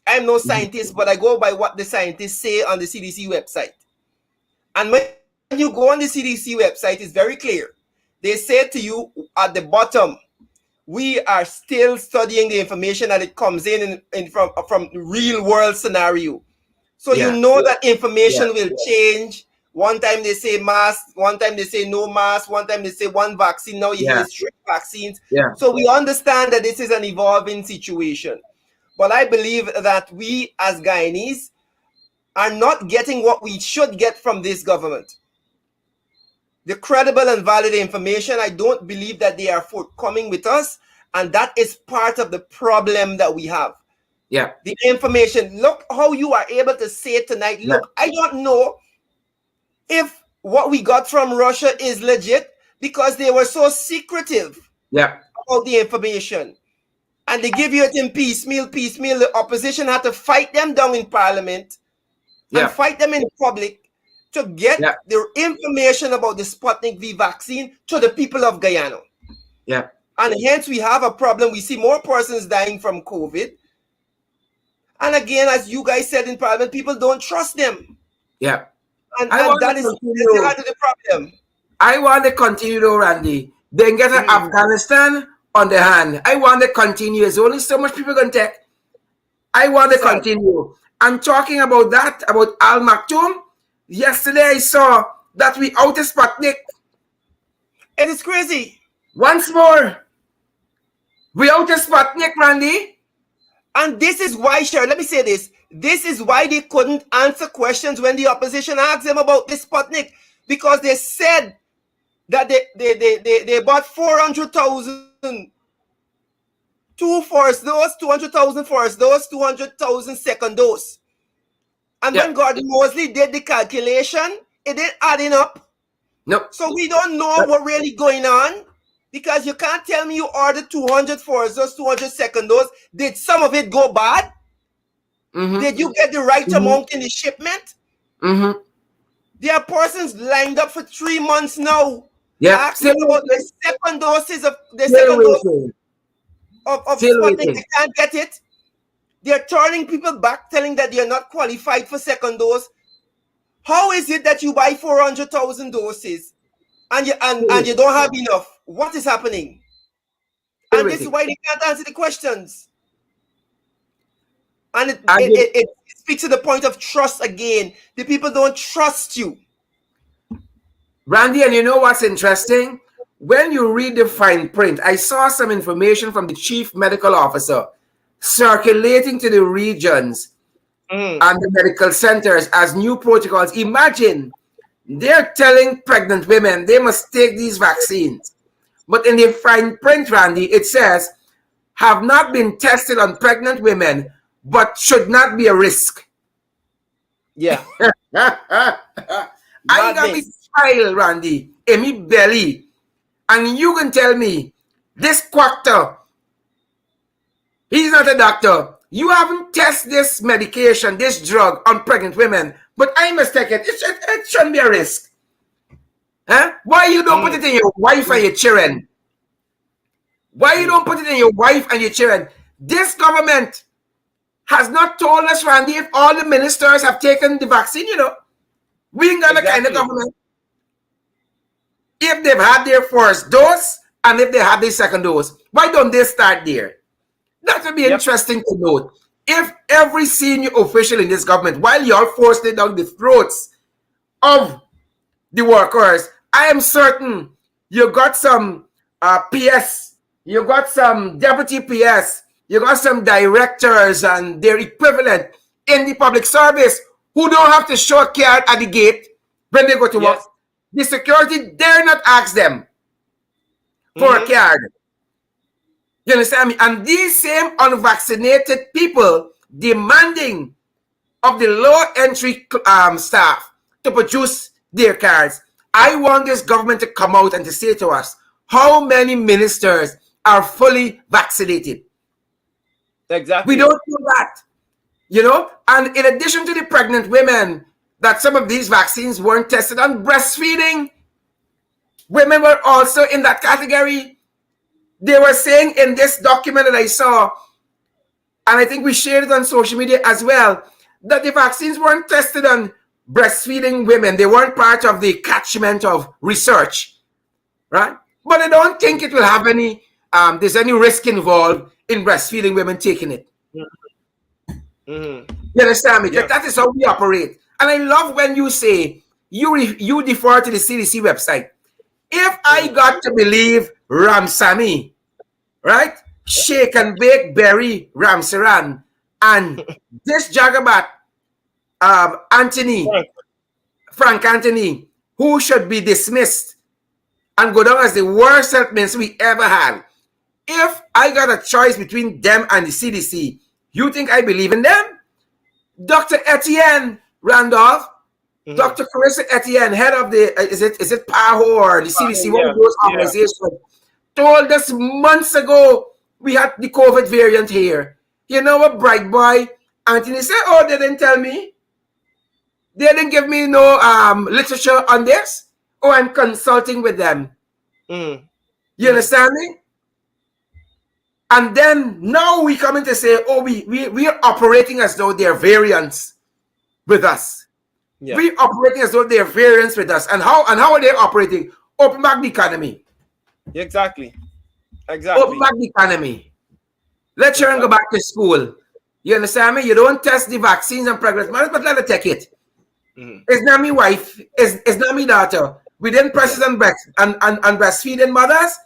I am no scientist, but I go by what the scientists say on the CDC website. And when you go on the CDC website, it's very clear. They say to you at the bottom, we are still studying the information that it comes in from real world scenario. So you know that information will change. One time they say mask, one time they say no mask, one time they say one vaccine, now you hear 3 vaccines. So we understand that this is an evolving situation. But I believe that we as Guyanese are not getting what we should get from this government. The credible and valid information, I don't believe that they are forthcoming with us. And that is part of the problem that we have. Yeah. The information. Look how you are able to say tonight. Look, I don't know if what we got from Russia is legit because they were so secretive about the information. And they give you it in piecemeal. The opposition had to fight them down in parliament and fight them in public to get the information about the Sputnik V vaccine to the people of Guyana. Yeah. And hence we have a problem. We see more persons dying from COVID. And again, as you guys said in parliament, people don't trust them. Yeah. And that is the problem. I want to continue though, Randy. Then get Afghanistan on the hand. I want to continue. There's only so much people can take. I want to continue. I'm talking about that, about Al Maktoum. Yesterday I saw that we out of Sputnik. It is crazy. Once more. We out of Sputnik, Randy. And this is why, Sharon, let me say this. This is why they couldn't answer questions when the opposition asked them about this Sputnik. Because they said that they bought 400,000 two first dose, 200,000 first dose, 200,000 second dose. And when Gordon Mosley did the calculation, it didn't adding up. Nope. So we don't know what really going on because you can't tell me you ordered 200 first dose, 200 second dose. Did some of it go bad? Did you get the right amount in the shipment? There are persons lined up for 3 months now. Asking about the second doses of the second dose of Sputnik. They can't get it. They're turning people back, telling that they're not qualified for second dose. How is it that you buy 400,000 doses and you don't have enough? What is happening? And this is why they can't answer the questions. And it speaks to the point of trust again. The people don't trust you. Randy, and you know what's interesting? When you read the fine print, I saw some information from the chief medical officer circulating to the regions and the medical centers as new protocols. Imagine they're telling pregnant women they must take these vaccines. But in the fine print, Randy, it says, have not been tested on pregnant women, but should not be a risk. Yeah. I got me child, Randy, in me belly. And you can tell me, this quactor, he's not a doctor. You haven't tested this medication, this drug on pregnant women, but I must take it. It shouldn't be a risk. Huh? Why you don't put it in your wife and your children? Why you don't put it in your wife and your children? This government has not told us, Randy, if all the ministers have taken the vaccine, you know. We ain't got the kind of government. If they've had their first dose and if they have their second dose, why don't they start there? That would be interesting to note. If every senior official in this government, while you're forced it down the throats of the workers, I am certain you got some PS, you got some deputy PS, you got some directors and their equivalent in the public service who don't have to show a card at the gate when they go to work. The security dare not ask them for a card. You understand me? And these same unvaccinated people demanding of the low entry staff to produce their cards. I want this government to come out and to say to us, how many ministers are fully vaccinated? Exactly. We don't do that. You know? And in addition to the pregnant women, that some of these vaccines weren't tested on, breastfeeding women were also in that category. They were saying in this document that I saw, and I think we shared it on social media as well, that the vaccines weren't tested on breastfeeding women. They weren't part of the catchment of research, right? But I don't think it will have any, there's any risk involved in breastfeeding women taking it. You understand me? That is how we operate. And I love when you say, you defer to the CDC website. If I got to believe Ramsamy, right? Shake and bake berry Ramsaran, and this Jagabat, Frank Anthony, who should be dismissed and go down as the worst health minister we ever had. If I got a choice between them and the CDC, you think I believe in them? Dr. Etienne Randolph, Dr. Carissa Etienne, head of the is it PAHO or the CDC, one of those organizations, told us months ago we had the COVID variant here. You know what, bright boy? Anthony said, "Oh, they didn't tell me. They didn't give me no literature on this. Oh, I'm consulting with them." You understand me? And then now we come in to say, "Oh, we are operating as though they're variants with us." Yeah. We're operating as though they're variants with us. And how are they operating? Open back the economy. Exactly. Open back the economy. Let children go back to school. You understand me? You don't test the vaccines and pregnant mothers, but let her take it. It's not my wife. It's not my daughter. We didn't press on breastfeeding mothers,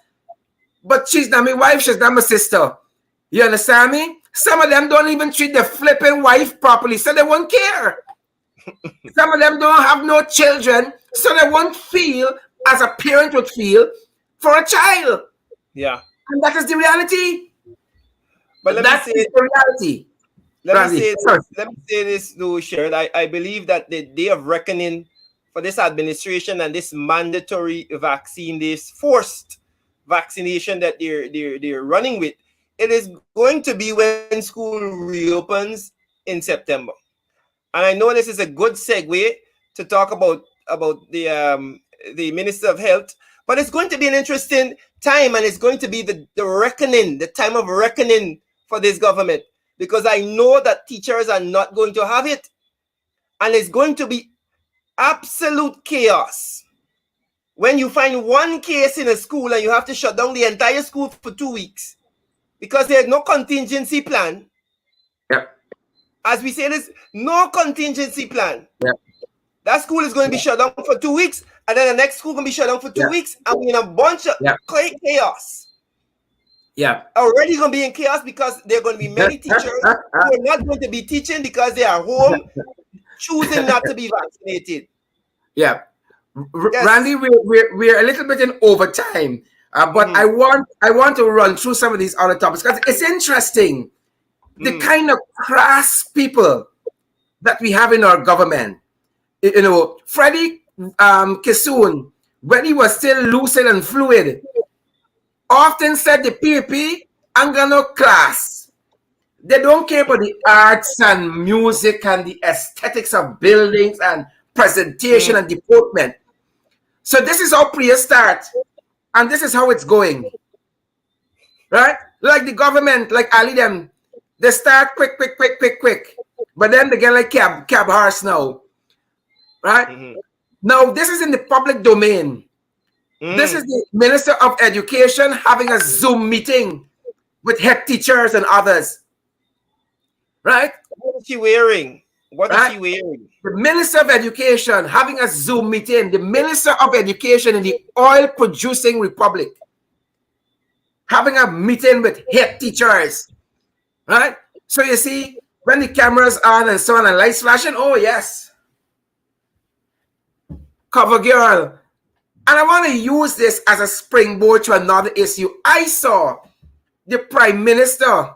but she's not my wife. She's not my sister. You understand me? Some of them don't even treat their flipping wife properly, so they won't care. Some of them don't have no children, so they won't feel as a parent would feel for a child. Yeah. And that is the reality. But that's the reality. Let me say this, though, Sharon. I believe that the day of reckoning for this administration and this mandatory vaccine, this forced vaccination that they're running with, it is going to be when school reopens in September. And I know this is a good segue to talk about the Minister of Health, but it's going to be an interesting time, and it's going to be the reckoning, the time of reckoning for this government, because I know that teachers are not going to have it, and it's going to be absolute chaos. When you find one case in a school and you have to shut down the entire school for 2 weeks because there's no contingency plan. Yep. As we say this, no contingency plan. Yeah. That school is going to be shut down for 2 weeks, and then the next school going to be shut down for 2 weeks, and we're in a bunch of chaos. Yeah. Already going to be in chaos because there are going to be many teachers who are not going to be teaching because they are home choosing not to be vaccinated. Yeah. Yes. Randy, we're a little bit in overtime, but I want to run through some of these other topics because it's interesting. The kind of crass people that we have in our government. You know, Freddie Kissoon, when he was still lucid and fluid, often said the PAP ain't got no class. They don't care about the arts and music and the aesthetics of buildings and presentation and deportment. So this is how Priya starts, and this is how it's going. Right? Like the government, like Ali them, they start quick. But then they get like cab horse now. Right? Now, this is in the public domain. This is the Minister of Education having a Zoom meeting with head teachers and others. Right? What is she wearing? What is she wearing? The Minister of Education having a Zoom meeting. The Minister of Education in the oil-producing republic having a meeting with head teachers. Right? So you see, when the camera's on and so on and lights flashing, oh yes. Cover girl. And I want to use this as a springboard to another issue. I saw the Prime Minister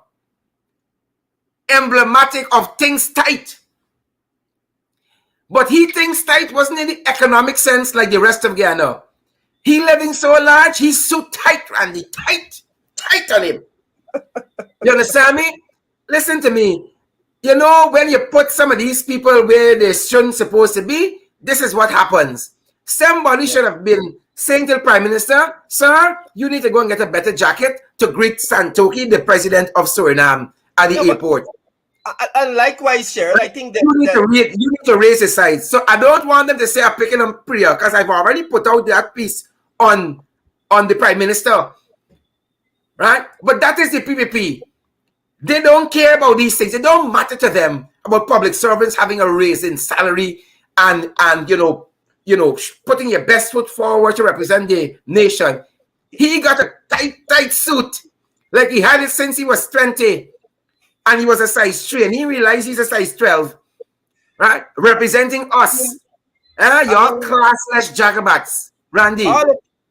emblematic of things tight. But he thinks tight wasn't in the economic sense like the rest of Ghana. He living so large, he's so tight, Randy. Tight on him. You understand me? Listen to me. You know, when you put some of these people where they shouldn't supposed to be, this is what happens. Somebody should have been saying to the Prime Minister, sir, you need to go and get a better jacket to greet Santoki, the president of Suriname, at the airport. And likewise, Cheryl, I think that you need to raise his size. So I don't want them to say I'm picking on Priya because I've already put out that piece on the Prime Minister. Right? But that is the PPP. They don't care about these things. It don't matter to them about public servants having a raise in salary and you know, putting your best foot forward to represent the nation. He got a tight suit. Like he had it since he was 20. And he was a size 3. And he realized he's a size 12. Right? Representing us. Your classless jagabats. Randy.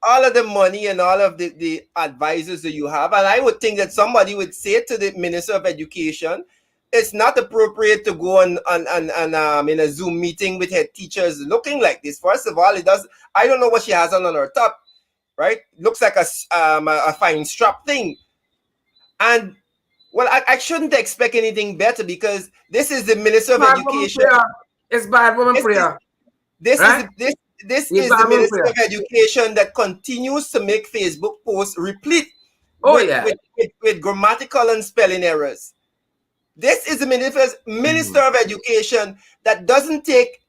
all of the money and all of the advisors that you have, and I would think that somebody would say to the Minister of Education, it's not appropriate to go on in a Zoom meeting with head teachers looking like this. First of all, it does. I don't know what she has on her top, right? Looks like a fine strap thing, and well, I shouldn't expect anything better because this is the Minister of Bad woman Education. Priya. It's bad woman This is Priya. this Right? is this It's is bad the woman Minister Priya. of Education that continues to make Facebook posts replete Oh with, yeah. with grammatical and spelling errors. This is the Minister of Education that doesn't take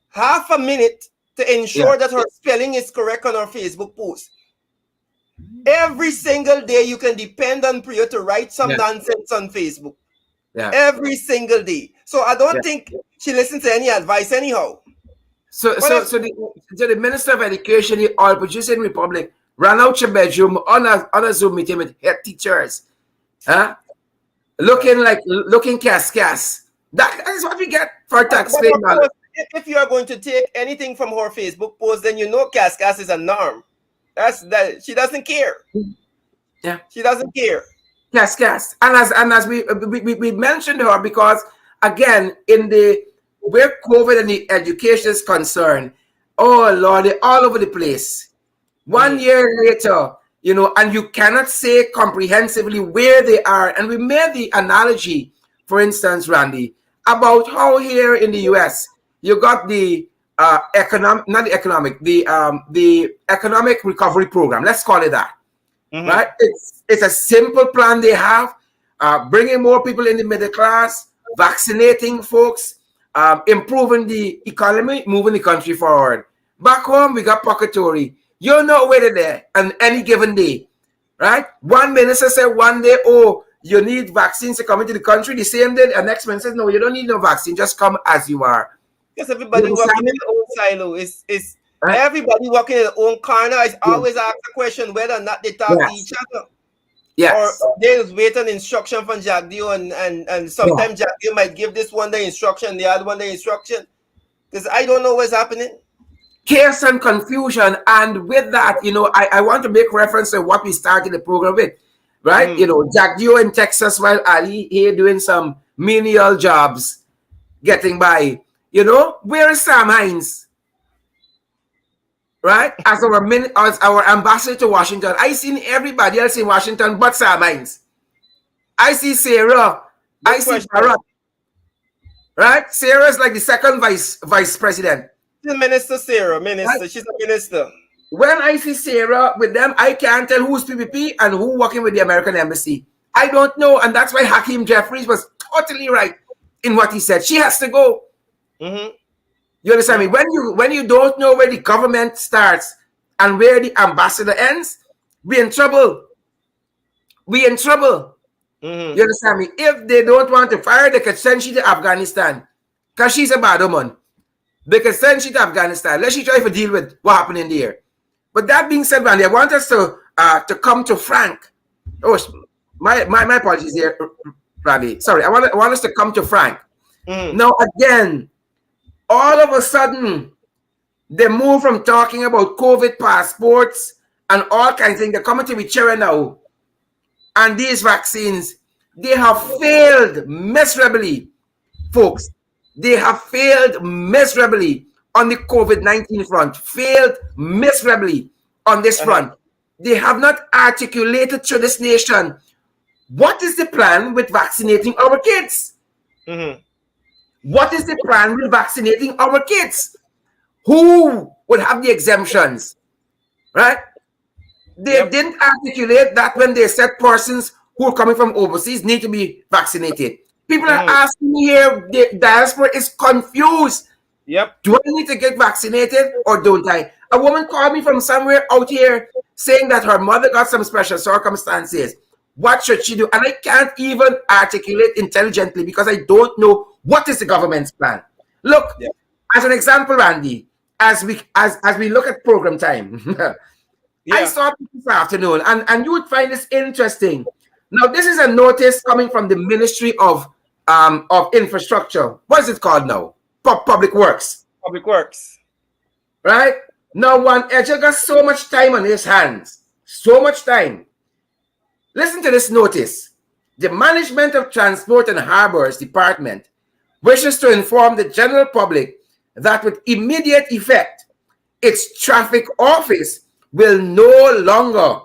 half a minute to Yeah. ensure that her spelling is correct on her Facebook post. Every single day, you can depend on Priya to write some Yeah. nonsense on Facebook. Yeah. Every single day. So I Yeah. don't think she listens to any advice anyhow. So But so the Minister of Education, the all producing republic, ran out your bedroom on a Zoom meeting with head teachers. Huh? Looking cas. That is what we get for taxpaying of dollars. course, if you are going to take anything from her Facebook post, then you know Cascas is a norm. That's that. She doesn't care. Yeah. She doesn't care. Yes. And as we mentioned her because again in the where COVID and the education is concerned, oh Lord, they're all over the place. 1 year later, and you cannot say comprehensively where they are. And we made the analogy, for instance, Randy, about how here in the US you got the the economic recovery program. Let's call it that. Right? It's a simple plan they have, bringing more people in the middle class, vaccinating folks, improving the economy, moving the country forward. Back home, we got pocketry. You're not waiting there on any given day, right? One minister said one day, oh, you need vaccines to come into the country. The same day, the next minister says, no, you don't need no vaccine. Just come as you are. Because everybody working in their own silo. Is right? Everybody working in their own corner is always ask the question whether or not they talk to each other. Yes. Or they just wait on instruction from Jagdio and sometimes Jagdio might give this one the instruction, the other one the instruction. Because I don't know what's happening. Chaos and confusion. And with that, I want to make reference to what we started the program with, right? Jagdio in Texas while Ali here doing some menial jobs, getting by. Where is Sam Hines? Right? As our ambassador to Washington. I seen everybody else in Washington but Sam Hines. I see Sarah. I see Barack. Right? Sarah is like the second vice president. She's Minister Sarah, minister. She's a minister. When I see Sarah with them, I can't tell who's PPP and who working with the American embassy. I don't know, and that's why Hakeem Jeffries was totally right in what he said. She has to go. You understand me? When you don't know where the government starts and where the ambassador ends, we in trouble. We in trouble. You understand me? If they don't want to fire, they can send she to Afghanistan. Because she's a bad woman. They can send she to Afghanistan. Let she try to deal with what happened in there. But that being said, Randy, I want us to come to Frank. Oh, my apologies here, Randy. Sorry, I want us to come to Frank. Now, again, all of a sudden, they move from talking about COVID passports and all kinds of things. They're coming to be chair now. And these vaccines, they have failed miserably, folks. They have failed miserably on the COVID-19 front, failed miserably on this front. They have not articulated to this nation what is the plan with vaccinating our kids. What is the plan with vaccinating our kids? Who would have the exemptions, right? They didn't articulate that when they said persons who are coming from overseas need to be vaccinated. People are asking me here, the diaspora is confused. Do I need to get vaccinated or don't I? A woman called me from somewhere out here saying that her mother got some special circumstances. What should she do? And I can't even articulate intelligently because I don't know what is the government's plan. Look, as an example, Randy, as we look at program time, I saw this afternoon, and you would find this interesting. Now, this is a notice coming from the Ministry of Infrastructure. What is it called now? Public Works. Public Works. Right? Now, one Edger got so much time on his hands, so much time. Listen to this notice. The Management of Transport and Harbors Department wishes to inform the general public that with immediate effect, its traffic office will no longer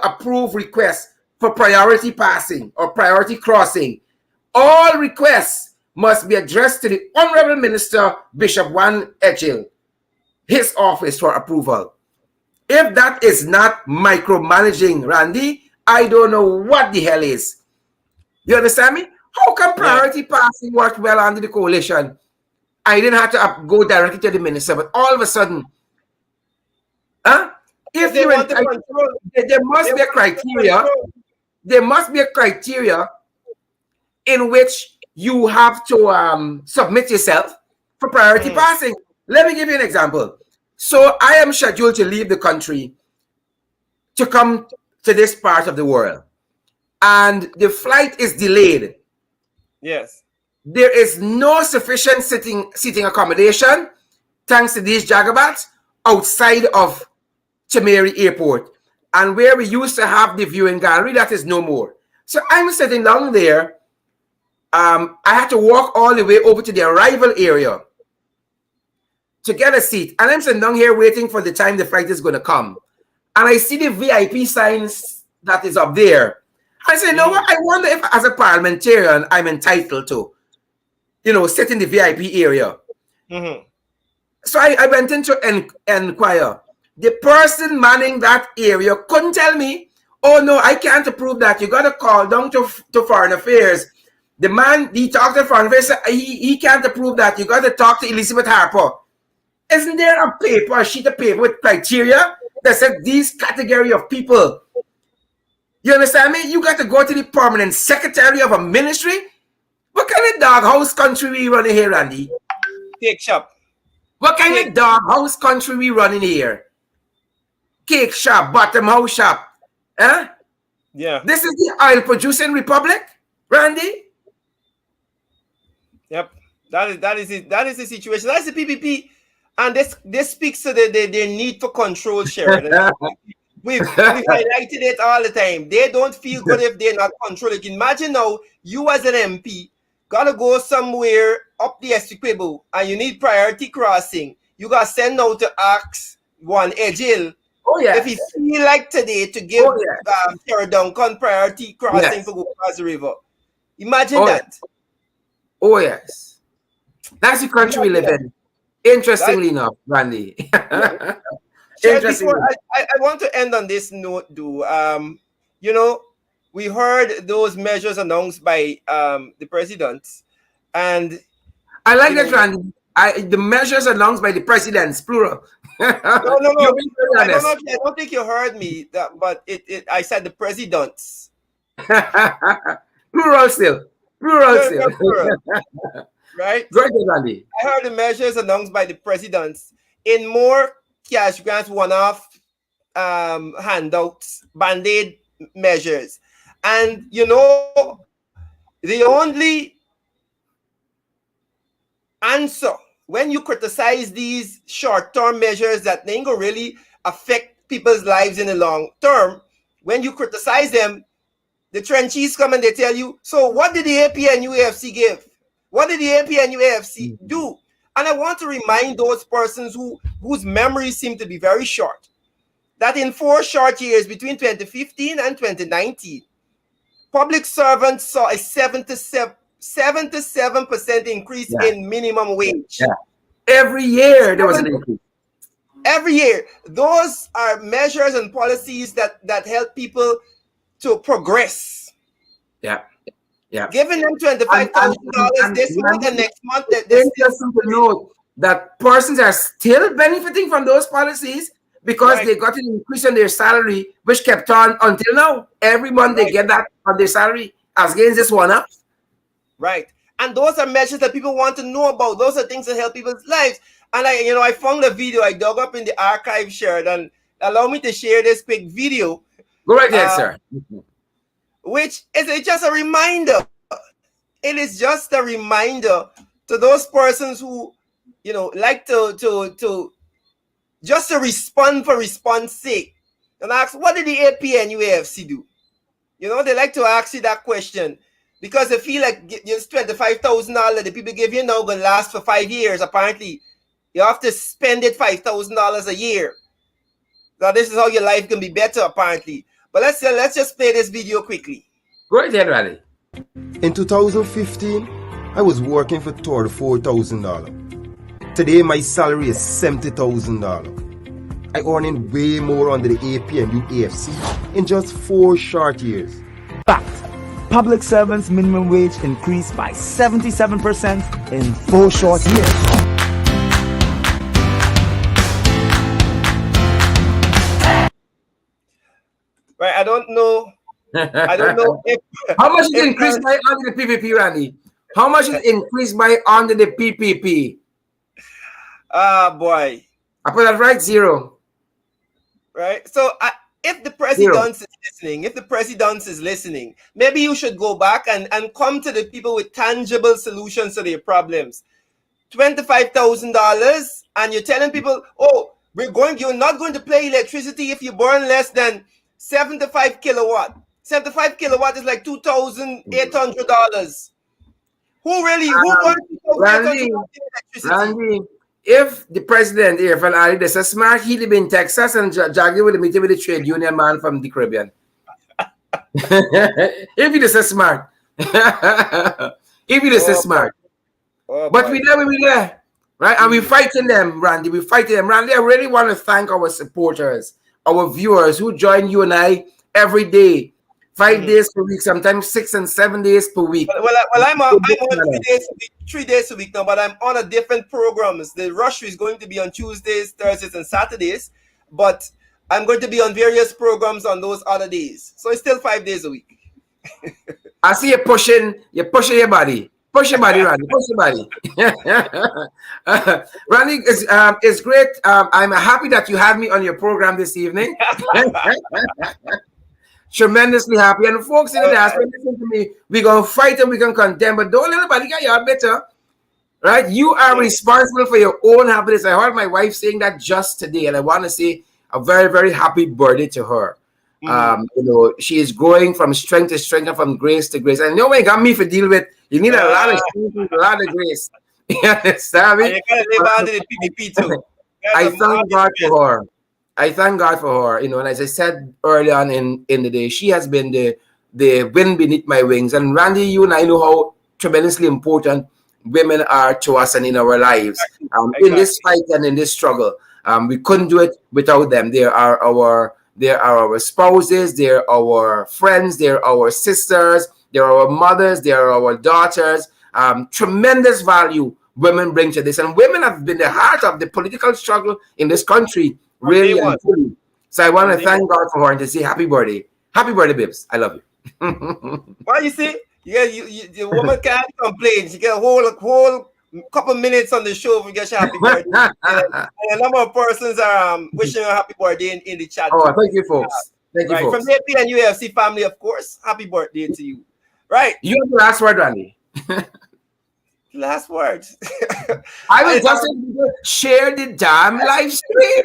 approve requests for priority passing or priority crossing. All requests must be addressed to the Honorable Minister Bishop Wan Ejil, his office, for approval. If that is not micromanaging, Randy, I don't know what the hell is. You understand me? How come priority passing worked well under the coalition? I didn't have to go directly to the minister, but all of a sudden, if you want to control, there must be a criteria. There must be a criteria in which you have to submit yourself for priority passing. Let me give you an example. So I am scheduled to leave the country to come to this part of the world, and the flight is delayed. Yes. There is no sufficient seating accommodation, thanks to these jagabats, outside of Chameri Airport. And where we used to have the viewing gallery, that is no more. So I'm sitting down there. I had to walk all the way over to the arrival area to get a seat. And I'm sitting down here waiting for the time the flight is going to come. And I see the VIP signs that is up there. I say, no, I wonder if as a parliamentarian, I'm entitled to, sit in the VIP area. So I went in to inquire. The person manning that area couldn't tell me, oh, no, I can't approve that. You got to call down to Foreign Affairs. The man, he talked to Foreign Affairs, he can't approve that. You got to talk to Elizabeth Harper. Isn't there a sheet of paper with criteria that said these category of people? You understand me? You got to go to the permanent secretary of a ministry. What kind of doghouse country we running here, Randy? Cake shop. What kind of doghouse country we running here? Cake shop, bottom house shop. Huh? Yeah. This is the oil producing republic, Randy? Yep. That is it. That is the situation. That's the PPP. And this speaks to their need for control, Sharon. We've highlighted it all the time. They don't feel good if they're not controlling. Imagine now, you as an MP, gotta go somewhere up the Essequibo and you need priority crossing. You gotta send out to ask Wan Ejil if he feel like today to give Sarah Duncan priority crossing to go across the river. Imagine that. Oh, yes. That's the country we live in. Interestingly enough, Randy. Before I want to end on this note, we heard those measures announced by the president, and I like that, Randy. The measures announced by the presidents, plural. No. I don't think you heard me, but I said the presidents. Plural still. Plural. Right? Go ahead, Randy. I heard the measures announced by the presidents in more cash grants, one-off handouts, band-aid measures. And, the only answer when you criticize these short-term measures that they ain't gonna really affect people's lives in the long term, when you criticize them, the trenchies come and they tell you, so what did the AP and UAFC give? What did the AP and UAFC do? And I want to remind those persons whose memories seem to be very short, that in 4 short years between 2015 and 2019, public servants saw a 77% increase in minimum wage. Yeah. Every year there was an increase. Every year. Those are measures and policies that help people to progress. Yeah. Giving them $25,000 this month and next month. It's interesting to note that persons are still benefiting from those policies because they got an increase in their salary, which kept on until now. Every month they get that on their salary as against this one up. Right. And those are measures that people want to know about. Those are things that help people's lives. And I found a video I dug up in the archive, shared, and allow me to share this quick video. Go right ahead, sir. Which is just a reminder. It is just a reminder to those persons who, like to just to respond for response sake. And ask, what did the APN UAFC do? You know, they like to ask you that question because they feel like this $25,000 the people give you now going to last for 5 years. Apparently, you have to spend it $5,000 a year. Now, this is how your life can be better, apparently. But let's just play this video quickly. Go ahead, Rally. In 2015, I was working for $34,000. Today, my salary is $70,000. I earning way more under the APN UAFC in just 4 short years. Fact, public servants' minimum wage increased by 77% in 4 short years. Right, I don't know if how much is increased by under the PPP, Randy? How much is increased by under the PPP? Boy. I put that right, 0. Right. So if the president is listening, maybe you should go back and come to the people with tangible solutions to their problems. $25,000, and you're telling people, oh, you're not going to pay electricity if you burn less than 75 kilowatt. 75 kilowatt is like $2,800. Who wants Randy, if the president here from Ali, there's a smart, he'd be in Texas and Jaggy with a meeting with the trade union man from the Caribbean. If he is a smart. If he is a smart. But we there. Right? And we're fighting them, Randy. We're fighting them. Randy, I really want to thank our supporters, our viewers who join you and I every day. 5 days per week, sometimes 6 and 7 days per week. Well, I'm on 3 days a week now, but I'm on a different programs. The rush is going to be on Tuesdays, Thursdays, and Saturdays, but I'm going to be on various programs on those other days. So it's still 5 days a week. I see you pushing your body. Push your body, Randy. Push your body. Randy, it's great. I'm happy that you have me on your program this evening. Tremendously happy. And folks in the diaspora, listen to me. We're going to fight and we're going to condemn, but don't let anybody get you better. Right? You are responsible for your own happiness. I heard my wife saying that just today, and I want to say a very, very happy birthday to her. You know, she is growing from strength to strength and from grace to grace. And you know what you got me for deal with? You need a lot of strength, a lot of grace. You understand me? You gotta live under the PPP too. I thank God for her. I thank God for her, you know, and as I said early on in the day, she has been the wind beneath my wings. And Randy, you and I know how tremendously important women are to us and in our lives. In this fight and in this struggle, we couldn't do it without them. They are our spouses, they're our friends, they're our sisters, they're our mothers, they're our daughters. Tremendous value women bring to this, and women have been the heart of the political struggle in this country. Really and truly. So I want to thank God for her and to say happy birthday. Happy birthday, babes. I love you. Well, you see, the woman can't complain. She get a whole couple minutes on the show for get happy birthday. and a number of persons are wishing her happy birthday in the chat. Oh, thank you, folks. Thank you, folks. From the APN UAFC family, of course. Happy birthday to you. Right. You have the last word, Randy. Last word. I will just share the damn live stream.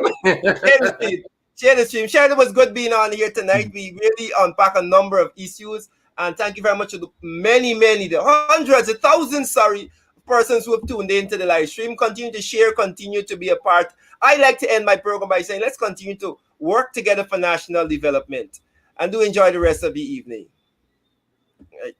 Share the stream. Share, it was good being on here tonight. We really unpack a number of issues. And thank you very much to the the hundreds, the thousands, persons who have tuned into the live stream. Continue to share, continue to be a part. I like to end my program by saying, let's continue to work together for national development. And do enjoy the rest of the evening. Right.